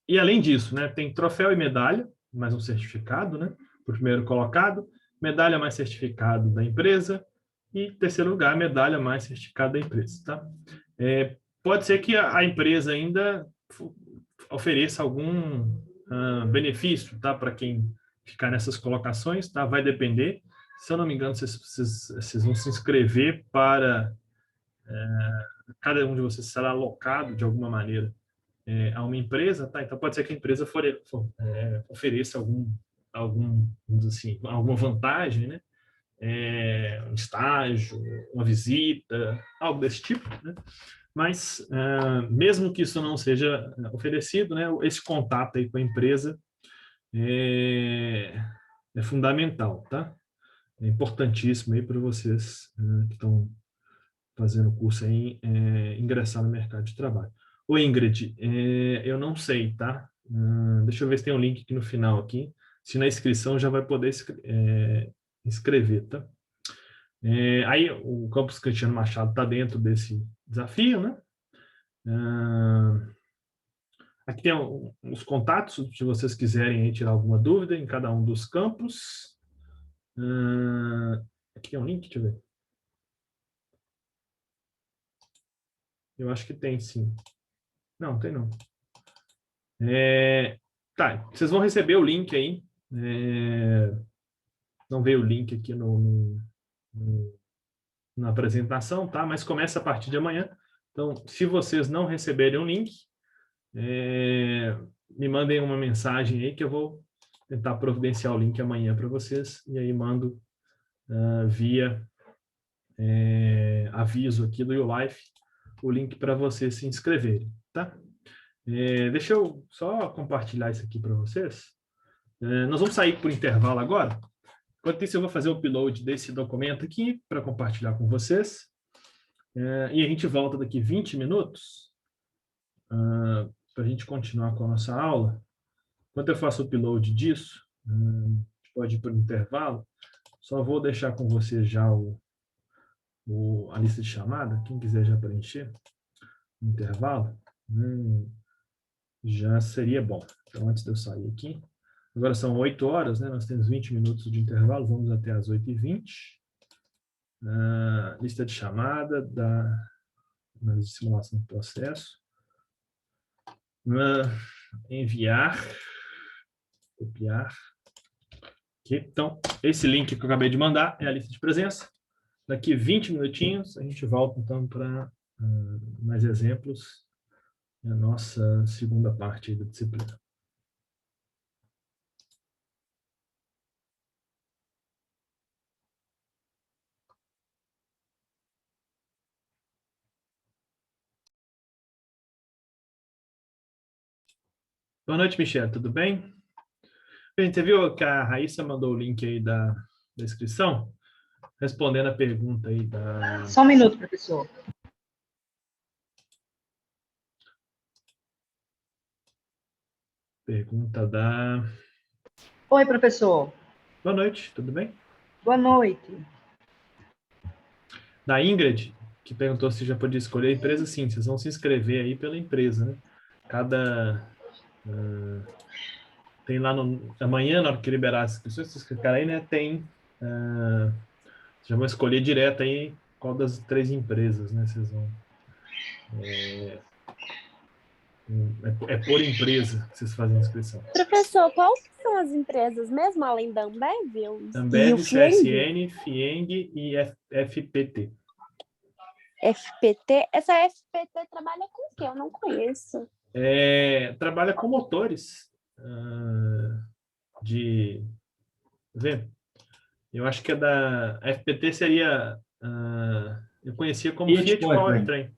E além disso, né, tem troféu e medalha, mais um certificado, né, para o primeiro colocado, medalha mais certificado da empresa, e terceiro lugar, medalha mais certificado da empresa, tá? Pode ser que a empresa ainda ofereça algum benefício, tá, para quem ficar nessas colocações, tá? Vai depender. Se eu não me engano, vocês vão se inscrever para cada um de vocês será alocado de alguma maneira a uma empresa, tá? Então pode ser que a empresa ofereça alguma vantagem, né? Um estágio, uma visita, algo desse tipo, né? Mas mesmo que isso não seja oferecido, né? Esse contato aí com a empresa é fundamental, tá? É importantíssimo aí para vocês que estão fazendo o curso aí, ingressar no mercado de trabalho. Ô Ingrid, eu não sei, tá? Deixa eu ver se tem um link aqui no final aqui. Se na inscrição já vai poder inscrever, tá? Aí o Campus Cristiano Machado está dentro desse desafio, né? Aqui tem os contatos, se vocês quiserem aí tirar alguma dúvida em cada um dos campos. Aqui tem um link, deixa eu ver. Eu acho que tem, sim. Não, tem não. Tá, vocês vão receber o link aí. Não veio o link aqui na apresentação, tá? Mas começa a partir de amanhã. Então, se vocês não receberem o link, me mandem uma mensagem aí que eu vou tentar providenciar o link amanhã para vocês. E aí mando via aviso aqui do YouLife o link para vocês se inscreverem, tá? Deixa eu só compartilhar isso aqui para vocês. Nós vamos sair por intervalo agora. Enquanto isso, eu vou fazer o upload desse documento aqui para compartilhar com vocês. E a gente volta daqui 20 minutos para a gente continuar com a nossa aula. Enquanto eu faço o upload disso, a gente pode ir para o intervalo. Só vou deixar com vocês já a lista de chamada. Quem quiser já preencher no intervalo, já seria bom. Então, antes de eu sair aqui, agora são 8 horas, né? Nós temos 20 minutos de intervalo, vamos até as 8h20. Lista de chamada da simulação do processo. Enviar, copiar. Okay. Então, esse link que eu acabei de mandar é a lista de presença. Daqui 20 minutinhos, a gente volta, então, para mais exemplos na nossa segunda parte da disciplina. Boa noite, Michelle, tudo bem? Gente, você viu que a Raíssa mandou o link aí da inscrição? Respondendo a pergunta aí da... Só um minuto, professor. Pergunta da... Oi, professor. Boa noite, tudo bem? Boa noite. Da Ingrid, que perguntou se já podia escolher a empresa, sim, vocês vão se inscrever aí pela empresa, né? Tem lá amanhã, na hora que liberar as inscrições, vocês clicarem aí, né? Vocês já vão escolher direto aí qual das 3 empresas, né? Vocês vão. É por empresa que vocês fazem a inscrição. Professor, quais são as empresas mesmo, além da Ambev? Ambev, E o Fieng? CSN, Fieng e FPT. FPT? Essa FPT trabalha com o quê? Eu não conheço. Trabalha com motores Vê? Eu acho que a da FPT seria... eu conhecia como Fiat Powertrain.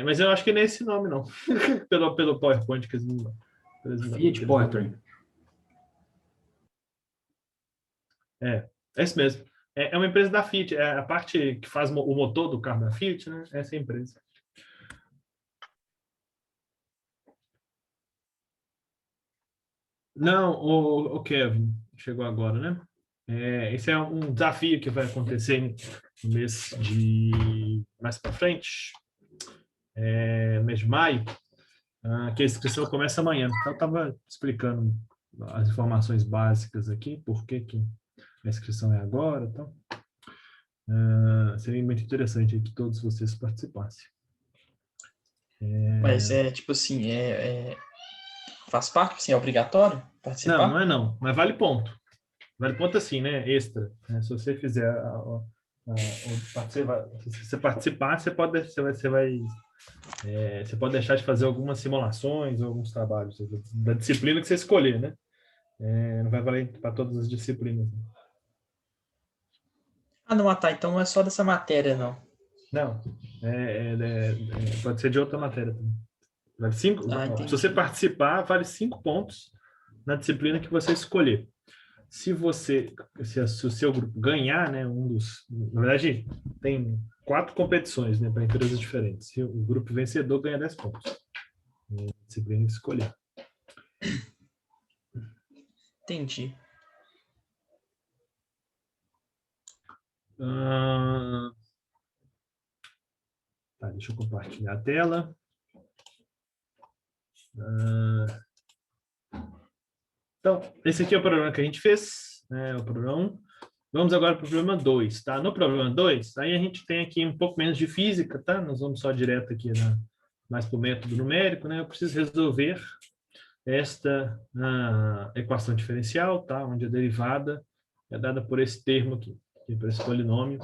Mas eu acho que não é esse nome, não. pelo PowerPoint que eles não... Fiat Powertrain. É esse mesmo. É uma empresa da Fiat. É a parte que faz o motor do carro da Fiat, né? Essa é a empresa. Não, o Kevin chegou agora, né? Esse é um desafio que vai acontecer no mês de... mais para frente. Mês de maio. Que a inscrição começa amanhã. Então, eu estava explicando as informações básicas aqui, por que a inscrição é agora. Então, seria muito interessante que todos vocês participassem. Mas tipo assim, faz parte, assim, é obrigatório participar? Não é não, mas vale ponto. Vale ponto assim, né? Extra. Né? Se você fizer se você participar, você pode deixar de fazer algumas simulações, alguns trabalhos da disciplina que você escolher, né? Não vai valer para todas as disciplinas. Não, tá. Então não é só dessa matéria, não. Não. Pode ser de outra matéria também. Vale 5. Se você participar, vale 5 pontos na disciplina que você escolher. Se o seu grupo ganhar, né, na verdade, tem 4 competições, né, para empresas diferentes. Se o grupo vencedor ganha 10 pontos. Disciplina que escolher. Entendi. Deixa eu compartilhar a tela. Então, esse aqui é o problema que a gente fez, né, o problema 1. Vamos agora para o problema 2, tá? No problema 2, aí a gente tem aqui um pouco menos de física, tá? Nós vamos só direto aqui mais para o método numérico, né? Eu preciso resolver esta equação diferencial, tá? Onde a derivada é dada por esse termo aqui, por esse polinômio.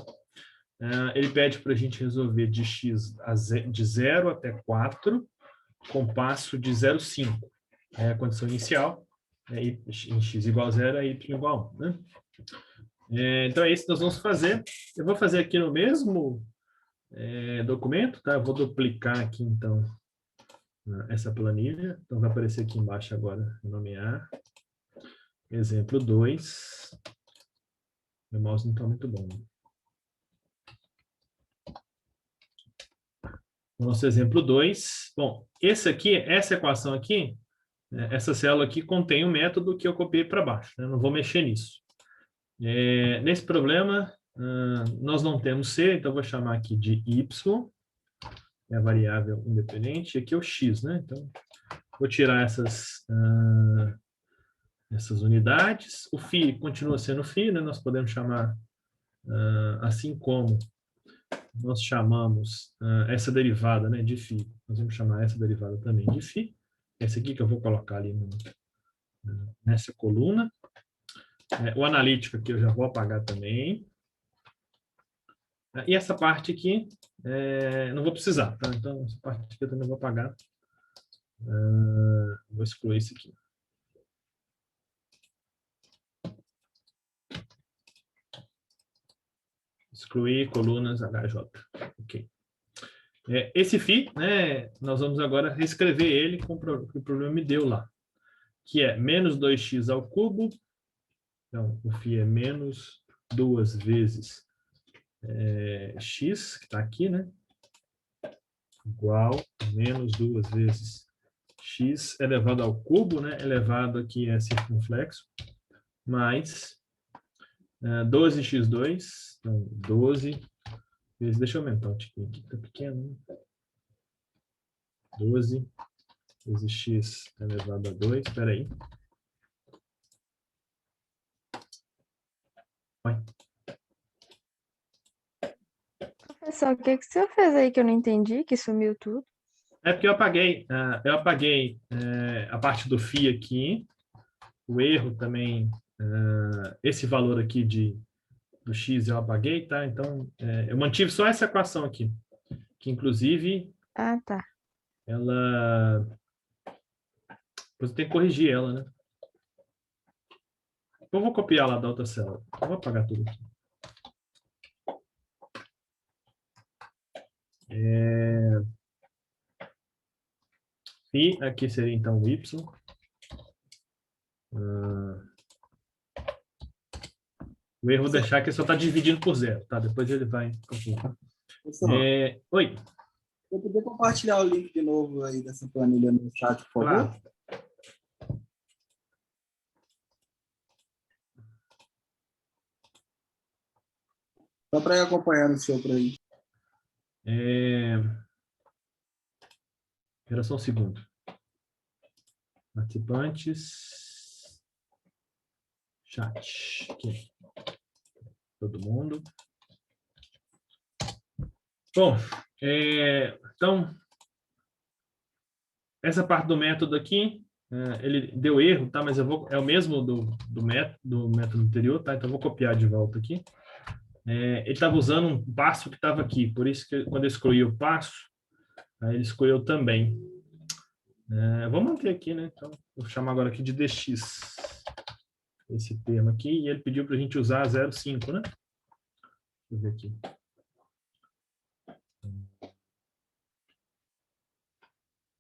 Ele pede para a gente resolver de x de 0 até 4, com passo de 0,5. É a condição inicial. Em x igual a 0, é y igual a 1. Né? Então, é isso que nós vamos fazer. Eu vou fazer aqui no mesmo documento, tá? Eu vou duplicar aqui, então, essa planilha. Então, vai aparecer aqui embaixo agora, nomear. Exemplo 2. Meu mouse não está muito bom. Nosso exemplo 2. Bom, essa equação aqui, essa célula aqui contém o método que eu copiei para baixo. Né? Não vou mexer nisso. Nesse problema, nós não temos C, então eu vou chamar aqui de Y, é a variável independente, e aqui é o X, né? Então, vou tirar essas unidades. O φ continua sendo φ, né? Nós podemos chamar, assim como nós chamamos essa derivada, né, de φ, nós vamos chamar essa derivada também de φ. Essa aqui que eu vou colocar ali nessa coluna. O analítico aqui eu já vou apagar também. E essa parte aqui, não vou precisar, tá? Então, essa parte aqui eu também vou apagar. Vou excluir isso aqui. Excluir colunas HJ. Ok. Esse φ, né, nós vamos agora reescrever ele com o que o problema me deu lá, que é menos 2x ao cubo. Então, o φ é menos 2 vezes x, que está aqui, né? Igual a menos 2 vezes x elevado ao cubo, né? Elevado aqui é circunflexo, mais 12x2, então 12 Deixa eu aumentar o tiquinho aqui, tá pequeno. 12 vezes x elevado a 2. Espera aí. Vai. Professor, o que que você fez aí que eu não entendi, que sumiu tudo? É porque eu apaguei a parte do φ aqui, o erro também, esse valor aqui do x eu apaguei, tá? Então, eu mantive só essa equação aqui, que inclusive Ah, tá. ela... Depois eu tenho que corrigir ela, né? Eu vou copiar lá da outra célula. Eu vou apagar tudo aqui. E aqui seria então o y. O erro vou deixar que só está dividindo por 0, tá? Depois ele vai calcular. Professor, Oi. eu podia compartilhar o link de novo aí dessa planilha no chat, por favor? Claro. Só para ir acompanhando o seu por aí. Espera só um segundo. Participantes. Chat. Aqui. Todo mundo. Bom, então, essa parte do método aqui, ele deu erro, tá? Mas é o mesmo do método anterior, tá? Então, eu vou copiar de volta aqui. Ele estava usando um passo que estava aqui, por isso que quando eu escolhi o passo, aí ele escolheu também. Vou manter aqui, né? Então, vou chamar agora aqui de dx. Esse termo aqui, e ele pediu para a gente usar 0,5, né? Deixa eu ver aqui.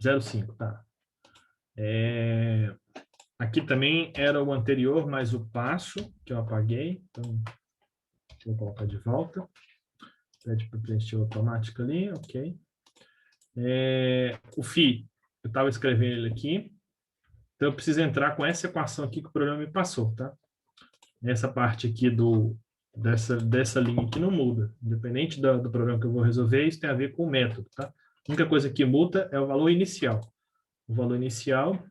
Zero cinco, tá. Aqui também era o anterior, mas o passo, que eu apaguei. Então, vou colocar de volta. Pede para preencher automático ali, ok. O φ, eu estava escrevendo ele aqui. Então, eu preciso entrar com essa equação aqui que o programa me passou, tá? Essa parte aqui dessa linha aqui não muda. Independente do problema que eu vou resolver, isso tem a ver com o método, tá? A única coisa que muda é o valor inicial. O valor inicial,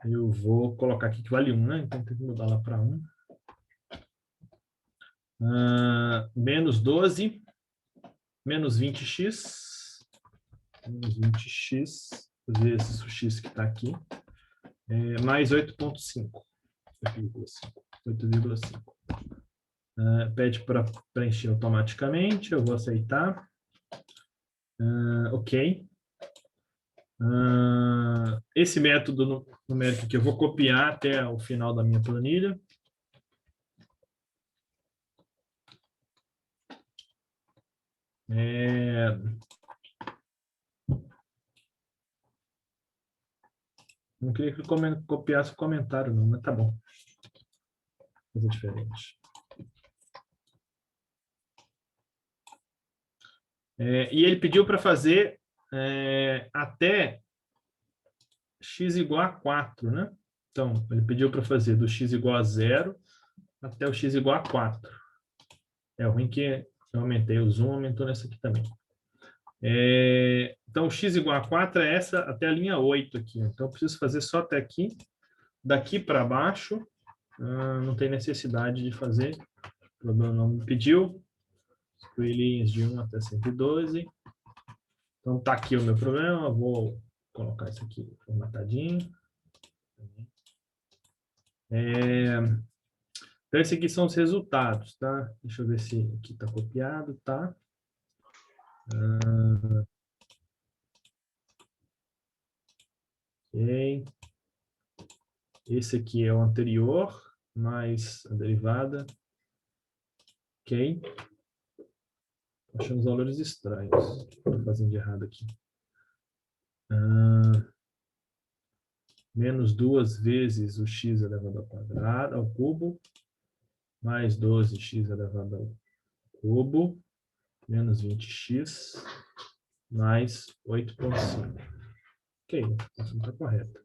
eu vou colocar aqui que vale 1, né? Então, tem que mudar lá para 1. Menos 12, menos 20x, menos 20x, vezes o x que está aqui, mais 8,5. 8,5. Pede para preencher automaticamente, eu vou aceitar. Ok. Esse método numérico aqui eu vou copiar até o final da minha planilha. Não queria que ele copiasse o comentário, não, mas tá bom. Coisa diferente. E ele pediu para fazer até x igual a 4, né? Então, ele pediu para fazer do x igual a 0 até o x igual a 4. É ruim que eu aumentei o zoom, aumentou nessa aqui também. Então, o x igual a 4 é essa até a linha 8 aqui. Então, eu preciso fazer só até aqui. Daqui para baixo, não tem necessidade de fazer. O problema não me pediu. Excluir linhas de 1 até 112. Então, tá aqui o meu problema. Eu vou colocar isso aqui formatadinho. Então, esses aqui são os resultados, tá? Deixa eu ver se aqui está copiado, tá? Ok. Esse aqui é o anterior, mais a derivada. Ok. Achamos valores estranhos. O que estou fazendo de errado aqui? Menos 2 vezes o x elevado ao quadrado, ao cubo, mais 12x elevado ao cubo, menos 20x, mais 8,5. Ok, a equação está correta.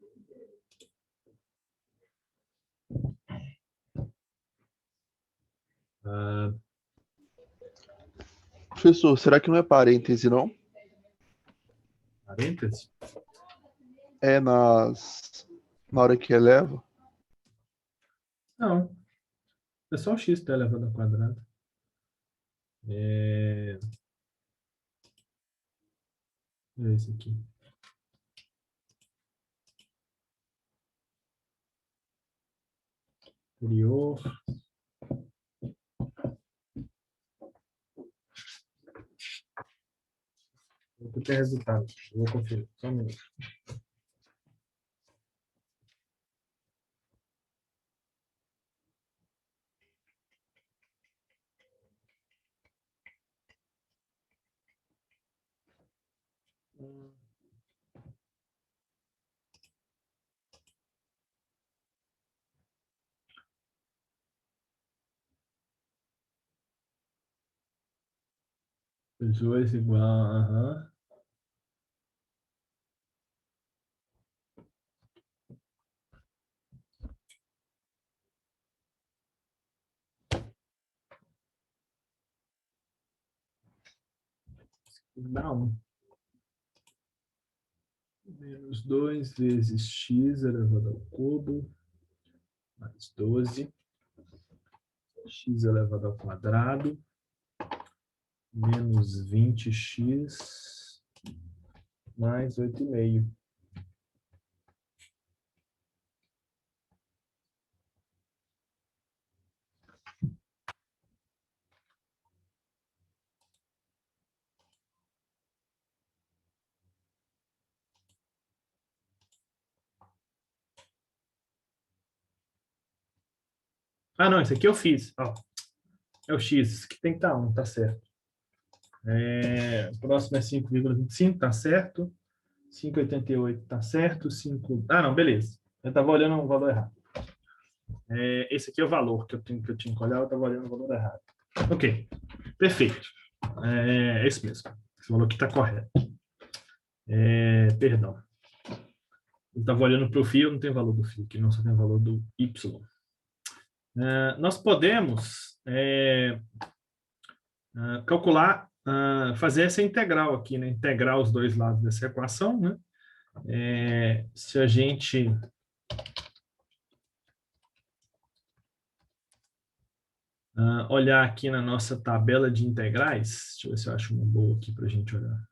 Professor, será que não é parêntese, não? Parêntese? É na hora que eleva? Não. É só o x tá elevado ao quadrado. É esse aqui. Anterior. Vou ter resultado. Vou conferir. Só um minuto. Dois igual. Aham. Dá 1. Menos 2 vezes x elevado ao cubo, mais 12. X elevado ao quadrado, menos 20x, mais 8,5. Ah, não, esse aqui eu fiz. Ó, é o x, que tem que estar 1, tá certo. O próximo é 5,25, tá certo. 5,88 tá certo. 5... Ah, não, beleza. Eu estava olhando o valor errado. Esse aqui é o valor que eu tinha que olhar, eu estava olhando o valor errado. Ok, perfeito. É isso mesmo. Esse valor aqui está correto. Perdão. Eu estava olhando para o φ, não tem valor do φ, que não só tem valor do y. Nós podemos calcular, fazer essa integral aqui, né? Integrar os dois lados dessa equação, né? Se a gente olhar aqui na nossa tabela de integrais, deixa eu ver se eu acho uma boa aqui para a gente olhar.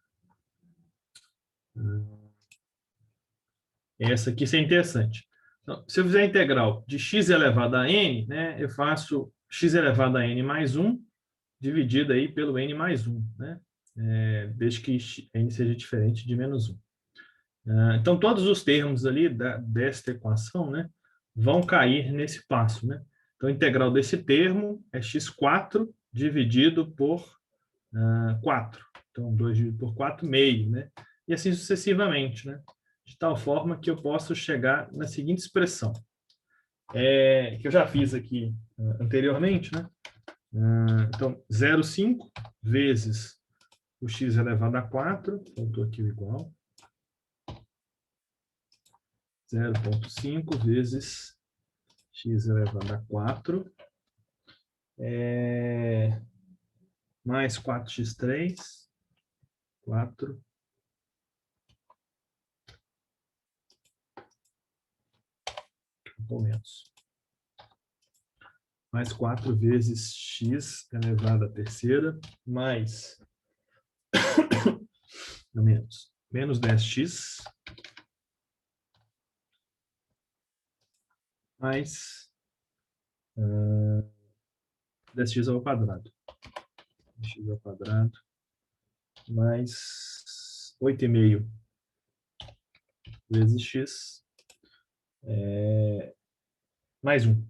Essa aqui é interessante. Então, se eu fizer a integral de x elevado a n, né, eu faço x elevado a n mais 1, dividido aí pelo n mais 1, né? Desde que n seja diferente de menos 1. Então, todos os termos ali desta equação, né, vão cair nesse passo, né? Então, a integral desse termo é x4 dividido por 4. Então, 2 dividido por 4, meio, né? E assim sucessivamente, né? De tal forma que eu posso chegar na seguinte expressão, que eu já fiz aqui anteriormente, né? Então, 0,5 vezes o x elevado a 4, faltou aqui o igual, 0,5 vezes x elevado a 4, mais 4x3, 4, ou menos, mais 4 vezes x elevado à terceira, mais menos 10x, mais 10x ao quadrado. X ao quadrado, mais 8,5 vezes x, mais 1.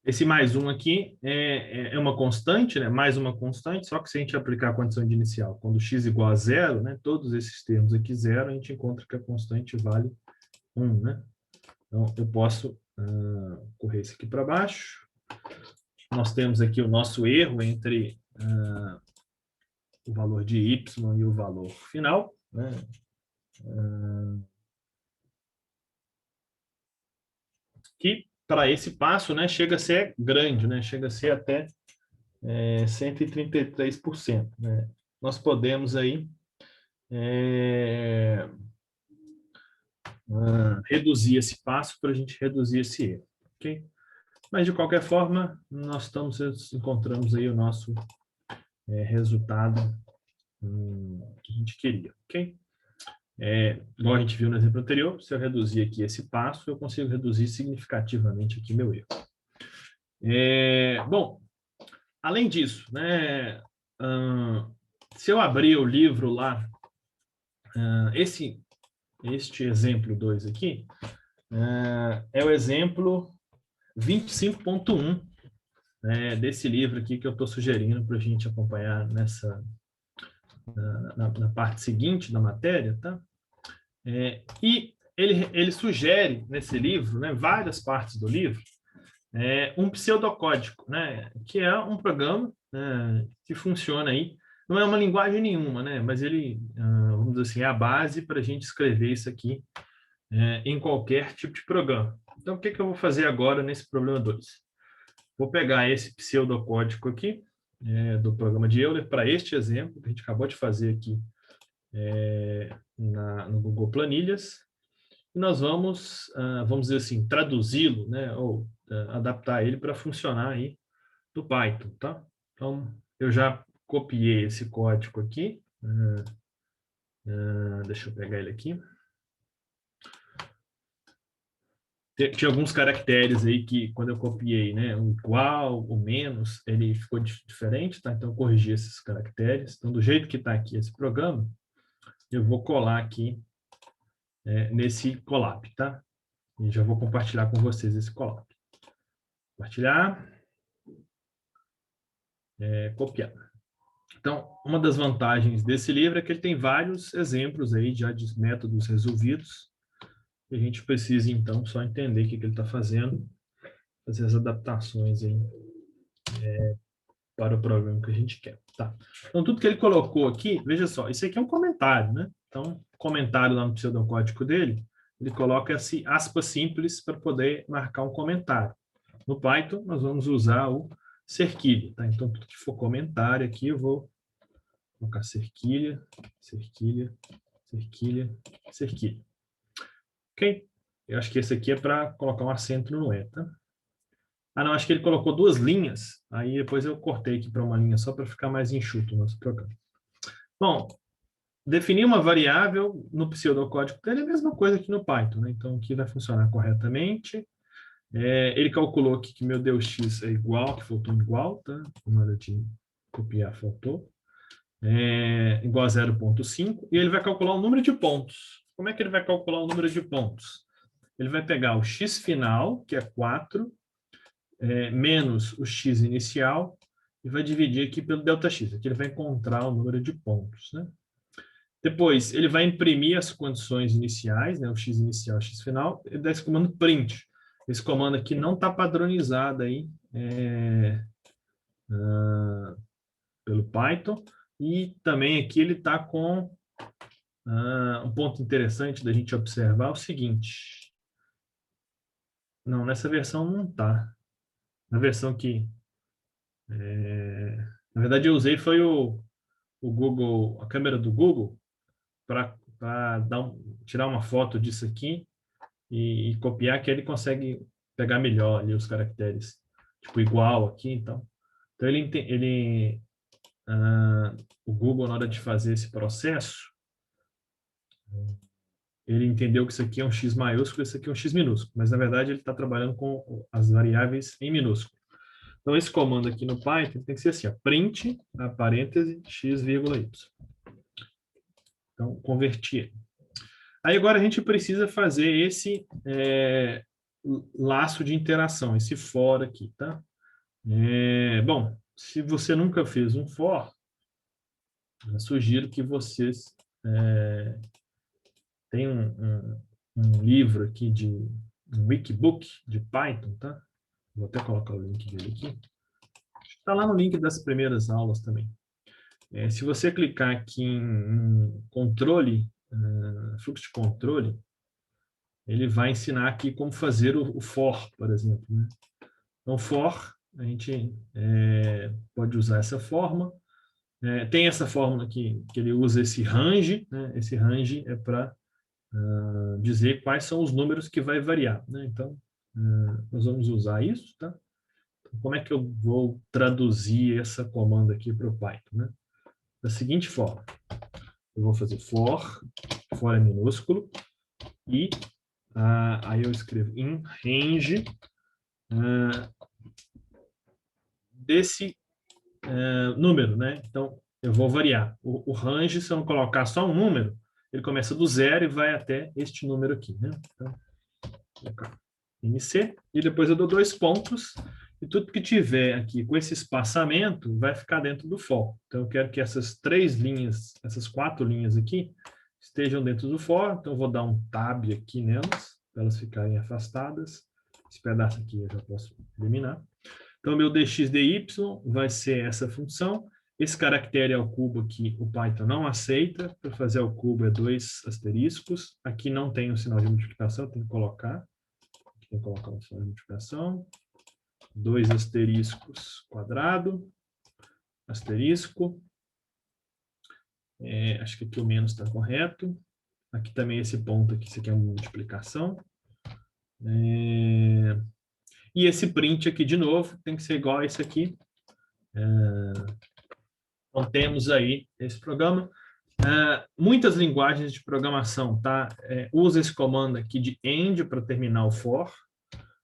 Esse mais 1 aqui é uma constante, né? Mais uma constante, só que se a gente aplicar a condição de inicial, quando x igual a 0, né? Todos esses termos aqui 0, a gente encontra que a constante vale 1, né? Então, eu posso correr isso aqui para baixo. Nós temos aqui o nosso erro entre o valor de y e o valor final, né? que para esse passo, né, chega a ser grande, né, chega a ser até 133%. Né? Nós podemos aí reduzir esse passo para a gente reduzir esse erro, ok? Mas, de qualquer forma, nós encontramos aí o nosso resultado que a gente queria, ok? Igual a gente viu no exemplo anterior, se eu reduzir aqui esse passo, eu consigo reduzir significativamente aqui meu erro. Bom, além disso, né, se eu abrir o livro lá, este exemplo 2 aqui, é o exemplo 25.1 desse livro aqui que eu estou sugerindo para a gente acompanhar na parte seguinte da matéria, tá? E ele sugere nesse livro, né, várias partes do livro, um pseudocódigo, né, que é um programa que funciona aí, não é uma linguagem nenhuma, né, mas ele, vamos dizer assim, é a base para a gente escrever isso aqui em qualquer tipo de programa. Então, o que eu vou fazer agora nesse problema 2? Vou pegar esse pseudocódigo aqui, do programa de Euler, para este exemplo que a gente acabou de fazer aqui no Google Planilhas, e nós vamos dizer assim, traduzi-lo, né, ou adaptar ele para funcionar aí no Python, tá? Então, eu já copiei esse código aqui, deixa eu pegar ele aqui. Tinha alguns caracteres aí que, quando eu copiei, né, o igual, o menos, ele ficou diferente, tá? Então, eu corrigi esses caracteres. Então, do jeito que está aqui esse programa, eu vou colar aqui nesse Colab, tá? E já vou compartilhar com vocês esse Colab. Compartilhar. Copiar. Então, uma das vantagens desse livro é que ele tem vários exemplos aí já de métodos resolvidos. E a gente precisa, então, só entender o que ele está fazendo, fazer as adaptações aí, para o problema que a gente quer. Tá? Então, tudo que ele colocou aqui, veja só, isso aqui é um comentário, né? Então, comentário lá no pseudocódigo dele, ele coloca esse aspas simples para poder marcar um comentário. No Python, nós vamos usar o cerquilha, tá? Então, tudo que for comentário aqui, eu vou colocar cerquilha, cerquilha, cerquilha, cerquilha. Ok? Eu acho que esse aqui é para colocar um acento no E, tá? Não, acho que ele colocou 2 linhas, aí depois eu cortei aqui para uma linha só para ficar mais enxuto o nosso programa. Bom, definir uma variável no pseudocódigo dele é a mesma coisa que no Python, né? Então, aqui vai funcionar corretamente. Ele calculou aqui que meu Deus x é igual, que faltou um igual, tá? Na hora de copiar, faltou. Igual a 0,5, e ele vai calcular o número de pontos. Como é que ele vai calcular o número de pontos? Ele vai pegar o x final, que é 4, menos o x inicial, e vai dividir aqui pelo ΔX. Aqui ele vai encontrar o número de pontos, né? Depois, ele vai imprimir as condições iniciais, né? O x inicial e o x final, e dá esse comando print. Esse comando aqui não está padronizado aí pelo Python, e também aqui ele está com um ponto interessante da gente observar é o seguinte. Não, nessa versão não está. Na versão que... na verdade, eu usei foi o Google, a câmera do Google, para tirar uma foto disso aqui e copiar, que ele consegue pegar melhor ali os caracteres, tipo igual aqui, então. Então, o Google, na hora de fazer esse processo, ele entendeu que isso aqui é um x maiúsculo, isso aqui é um x minúsculo, mas, na verdade, ele está trabalhando com as variáveis em minúsculo. Então, esse comando aqui no Python tem que ser assim, ó, print, a parêntese, x, y. Então, converti. Aí, agora, a gente precisa fazer esse laço de interação, esse for aqui, tá? Bom, se você nunca fez um for, eu sugiro que vocês tenham um livro aqui um Wikibook de Python, tá? Vou até colocar o link dele aqui. Está lá no link das primeiras aulas também. Se você clicar aqui em controle fluxo de controle, ele vai ensinar aqui como fazer o for, por exemplo, né? Então, for, a gente pode usar essa forma. Tem essa fórmula aqui, que ele usa esse range, né? Esse range é para dizer quais são os números que vai variar, né? Então, nós vamos usar isso, tá? Então, como é que eu vou traduzir essa comanda aqui para o Python, né? Da seguinte forma, eu vou fazer for é minúsculo, e aí eu escrevo in range desse número, né? Então, eu vou variar. O range, se eu não colocar só um número, ele começa do 0 e vai até este número aqui, né? Então, vou colocar MC, e depois eu dou 2 pontos, e tudo que tiver aqui com esse espaçamento vai ficar dentro do for. Então, eu quero que essas 3 linhas, essas 4 linhas aqui, estejam dentro do for. Então, eu vou dar um tab aqui nelas, para elas ficarem afastadas. Esse pedaço aqui eu já posso eliminar. Então, meu dx/dy vai ser essa função. Esse caractere ao cubo aqui, o Python não aceita. Para fazer ao cubo é 2 asteriscos. Aqui não tem o sinal de multiplicação, tem que colocar. Aqui tem que colocar o sinal de multiplicação. 2 asteriscos quadrado, asterisco. Acho que aqui o menos está correto. Aqui também esse ponto aqui, isso aqui é uma multiplicação. E esse print aqui, de novo, tem que ser igual a esse aqui. Então, temos aí esse programa. Muitas linguagens de programação, tá? Usa esse comando aqui de end para terminar o for.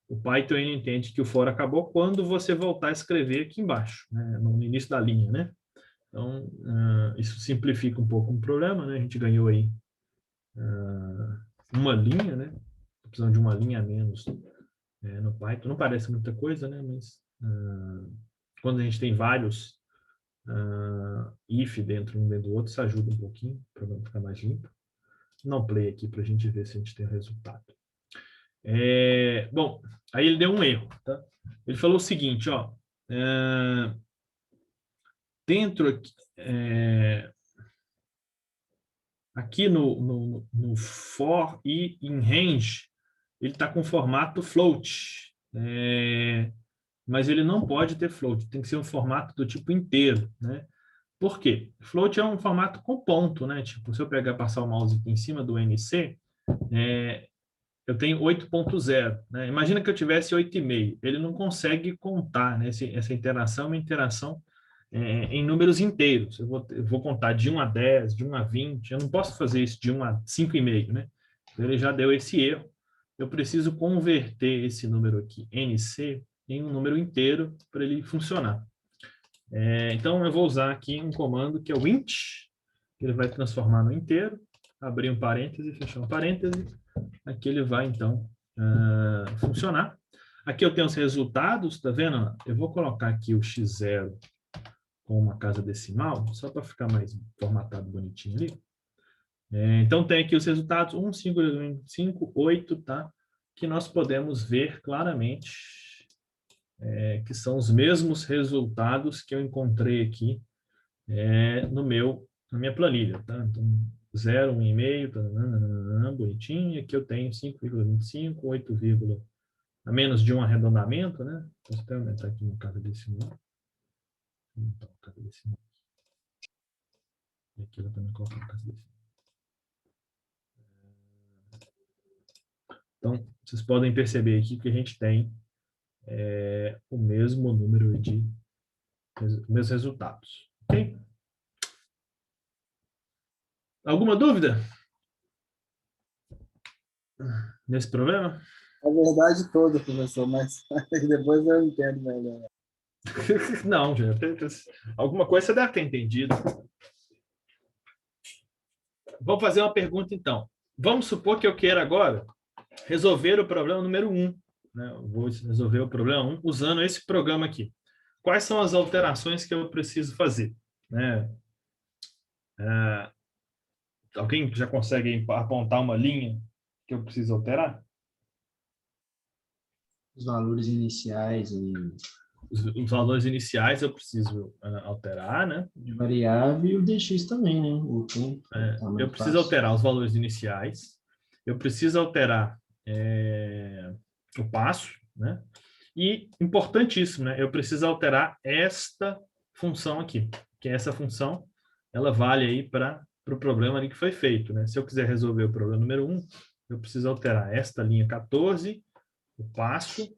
O Python ele entende que o for acabou quando você voltar a escrever aqui embaixo, né? No início da linha, né? Então, isso simplifica um pouco o problema, né? A gente ganhou aí uma linha, né? Precisando de uma linha a menos no Python. Não parece muita coisa, né? Mas quando a gente tem vários if dentro um dentro do outro, isso ajuda um pouquinho, o programa ficar mais limpo. Não play aqui para a gente ver se a gente tem o resultado. Bom, aí ele deu um erro, tá? Ele falou o seguinte, ó, dentro aqui no for e in range, ele está com formato float, mas ele não pode ter float, tem que ser um formato do tipo inteiro, né? Por quê? Float é um formato com ponto, né? Tipo, se eu passar o mouse aqui em cima do NC, eu tenho 8.0, né? Imagina que eu tivesse 8,5. Ele não consegue contar, né? Essa interação é uma interação em números inteiros. Eu vou contar de 1 a 10, de 1 a 20. Eu não posso fazer isso de 1 a 5,5, né? Ele já deu esse erro. Eu preciso converter esse número aqui, NC, em um número inteiro para ele funcionar. Então, eu vou usar aqui um comando que é o int, que ele vai transformar no inteiro, abrir um parêntese, fechar um parêntese. Aqui ele vai, então, funcionar. Aqui eu tenho os resultados, tá vendo? Eu vou colocar aqui o x0 com uma casa decimal, só para ficar mais formatado bonitinho ali. Então, tem aqui os resultados, 1, 5, 5, 8, tá? Que nós podemos ver claramente que são os mesmos resultados que eu encontrei aqui na minha planilha, tá? Então, 0, 1,5, bonitinho, e aqui eu tenho 5,25, 8, a menos de um arredondamento, né? Posso até aumentar aqui no casa decimal. Então, casa decimal. E aqui eu também coloco no casa decimal. Então, vocês podem perceber aqui que a gente tem o mesmo número de mesmos resultados. Ok? Alguma dúvida nesse problema? A verdade toda, professor, mas depois eu entendo melhor. Não, já alguma coisa você deve ter entendido. Vamos fazer uma pergunta, então. Vamos supor que eu queira agora resolver o problema número 1. Né? Eu vou resolver o problema 1 usando esse programa aqui. Quais são as alterações que eu preciso fazer? Né? Alguém já consegue apontar uma linha que eu preciso alterar? Os valores iniciais os valores iniciais eu preciso alterar, né? De variável e o DX também, né? O tempo, tá mais Eu preciso fácil. alterar os valores iniciais, eu preciso alterar o passo, né? E, importantíssimo, né? Eu preciso alterar esta função aqui, que essa função, ela vale aí para o problema ali que foi feito, né? Se eu quiser resolver o problema número 1, eu preciso alterar esta linha 14, o passo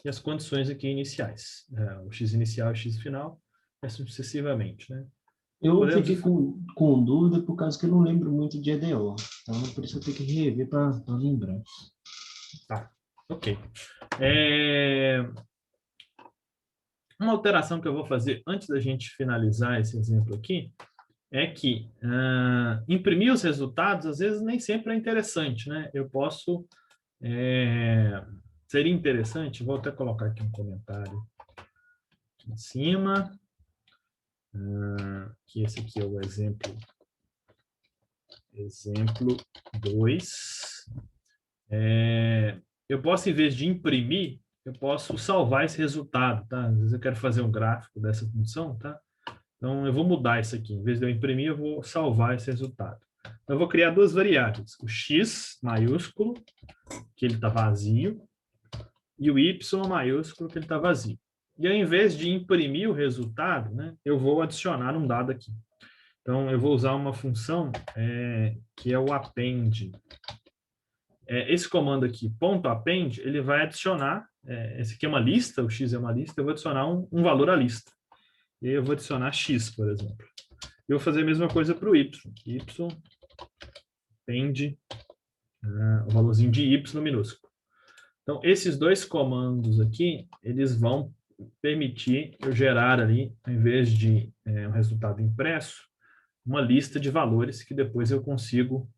e as condições aqui iniciais. O x inicial e o x final, e assim sucessivamente, né? Eu fiquei com dúvida por causa que eu não lembro muito de EDO. Então, por isso eu tenho que rever para lembrar. Tá, ok. Uma alteração que eu vou fazer antes da gente finalizar esse exemplo aqui é que imprimir os resultados, às vezes, nem sempre é interessante, né? Eu posso... seria interessante, vou até colocar aqui um comentário aqui em cima, que esse aqui é o exemplo 2. Eu posso, em vez de imprimir, eu posso salvar esse resultado, tá? Às vezes eu quero fazer um gráfico dessa função, tá? Então, eu vou mudar isso aqui. Em vez de eu imprimir, eu vou salvar esse resultado. Então, eu vou criar duas variáveis. O x maiúsculo, que ele está vazio, e o y maiúsculo, que ele está vazio. E ao invés de imprimir o resultado, né, eu vou adicionar um dado aqui. Então, eu vou usar uma função que é o append. Esse comando aqui, .append, ele vai adicionar, esse aqui é uma lista, o x é uma lista, eu vou adicionar um valor à lista. E aí eu vou adicionar x, por exemplo. Eu vou fazer a mesma coisa para o y. Y append o valorzinho de y minúsculo. Então, esses dois comandos aqui, eles vão permitir eu gerar ali, ao invés de um resultado impresso, uma lista de valores que depois eu consigo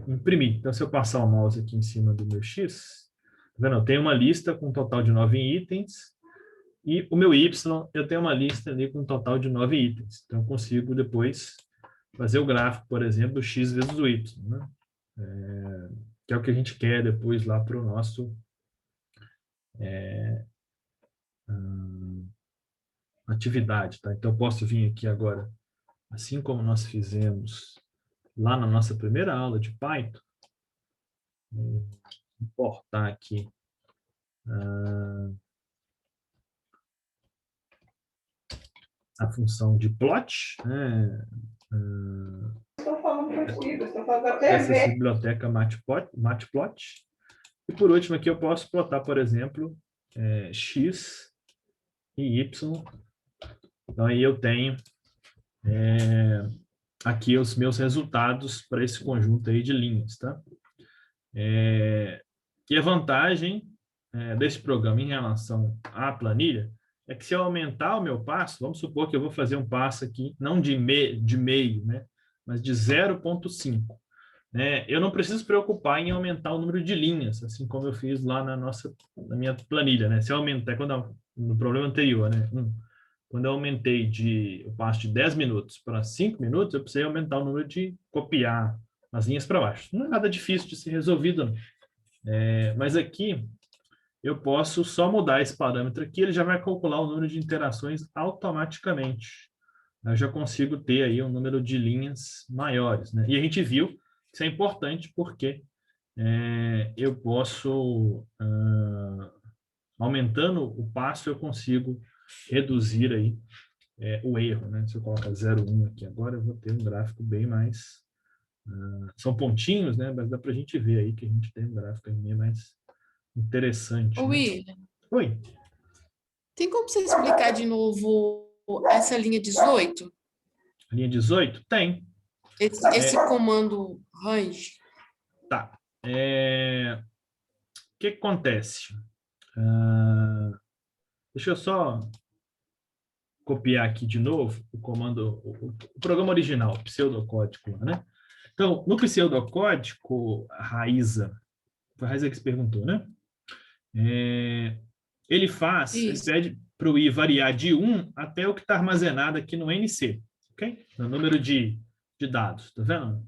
imprimir. Então, se eu passar o mouse aqui em cima do meu x, tá vendo? Eu tenho uma lista com um total de 9 itens, e o meu y, eu tenho uma lista ali com um total de 9 itens. Então, eu consigo depois fazer o gráfico, por exemplo, do x vezes o y, né? Que é o que a gente quer depois lá para o nosso atividade, tá? Então, eu posso vir aqui agora, assim como nós fizemos lá na nossa primeira aula de Python, importar aqui a função de plot, né? Estou falando contigo, estou falando da TV. Essa biblioteca matplot. E por último aqui eu posso plotar, por exemplo, x e y. Então aí eu tenho aqui os meus resultados para esse conjunto aí de linhas, tá? E a vantagem desse programa em relação à planilha é que se eu aumentar o meu passo, vamos supor que eu vou fazer um passo aqui, não de meio, né, mas de 0,5. Né? Eu não preciso preocupar em aumentar o número de linhas, assim como eu fiz lá na minha planilha. Né? Se eu aumentar, no problema anterior, né, quando eu aumentei o passo de 10 minutos para 5 minutos, eu precisei aumentar o número de copiar as linhas para baixo. Não é nada difícil de ser resolvido, não. Mas aqui eu posso só mudar esse parâmetro aqui, ele já vai calcular o número de interações automaticamente. Eu já consigo ter aí um número de linhas maiores. Né? E a gente viu que isso é importante porque eu posso, aumentando o passo, eu consigo reduzir aí o erro. Né? Se eu colocar 0,1 aqui agora, eu vou ter um gráfico bem mais... são pontinhos, né? Mas dá para a gente ver aí que a gente tem um gráfico bem mais interessante. Ô, né? William, Oi. tem como você explicar de novo essa linha 18? Linha 18? Tem. Esse comando range? Tá. O que acontece? Deixa eu só copiar aqui de novo o comando, o programa original, o pseudocódigo, né? Então, no pseudocódigo, a Raíza, foi a Raíza que se perguntou, né? Ele pede para o i variar de 1 até o que está armazenado aqui no NC, ok? No número de dados, tá vendo?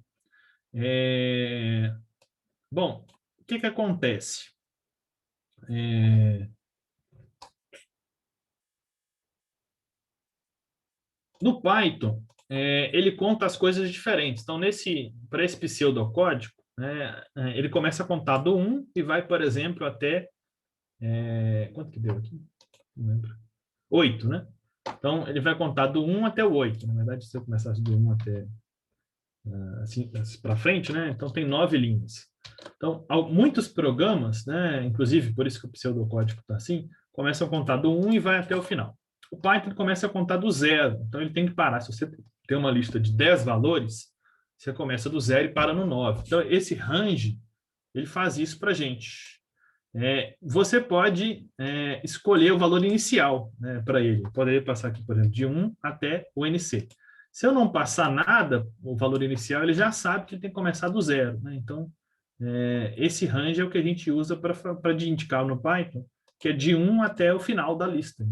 Bom, o que acontece? No Python, ele conta as coisas diferentes. Então, para esse pseudocódigo, né, ele começa a contar do 1 e vai, por exemplo, até... quanto que deu aqui? Não lembro. 8, né? Então, ele vai contar do 1 até o 8. Na verdade, se eu começasse do 1 até assim para frente, né? Então, tem 9 linhas. Então, muitos programas, né, inclusive por isso que o pseudocódigo está assim, começam a contar do 1 e vai até o final. O Python começa a contar do 0. Então, ele tem que parar. Se você tem uma lista de 10 valores, você começa do 0 e para no 9. Então, esse range, ele faz isso para a gente. Você pode escolher o valor inicial, né, para ele. Eu poderia passar aqui, por exemplo, de 1 até o NC. Se eu não passar nada, o valor inicial, ele já sabe que ele tem que começar do 0. Né? Então, esse range é o que a gente usa para indicar no Python, que é de 1 até o final da lista.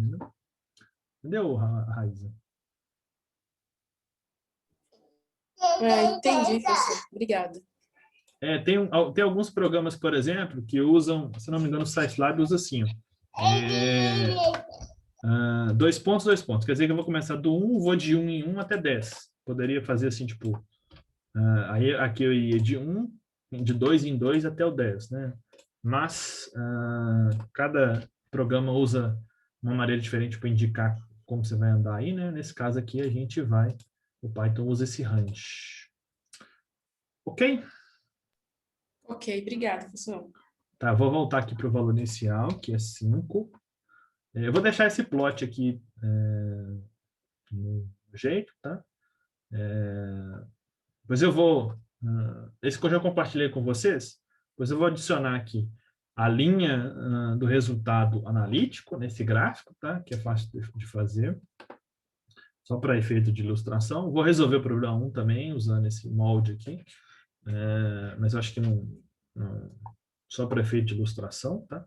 Entendeu, Raíssa? Entendi, professor. Obrigada. Tem alguns programas, por exemplo, que usam, se não me engano, o Scilab usa assim, ó, 2 pontos, 2 pontos. Quer dizer que eu vou começar do 1, vou de 1 em 1 até 10. Poderia fazer assim, tipo, aí aqui eu ia de 1, de 2 em 2 até o 10, né? Mas cada programa usa uma maneira diferente para indicar como você vai andar aí, né? Nesse caso aqui, o Python usa esse range. Ok? Ok, obrigada, professor. Tá, vou voltar aqui para o valor inicial, que é 5. Eu vou deixar esse plot aqui no jeito, tá? Depois eu vou... esse que eu já compartilhei com vocês, depois eu vou adicionar aqui a linha do resultado analítico nesse gráfico, tá? Que é fácil de fazer. Só para efeito de ilustração. Vou resolver o problema 1 também, usando esse molde aqui. Mas eu acho que não só para efeito de ilustração, tá?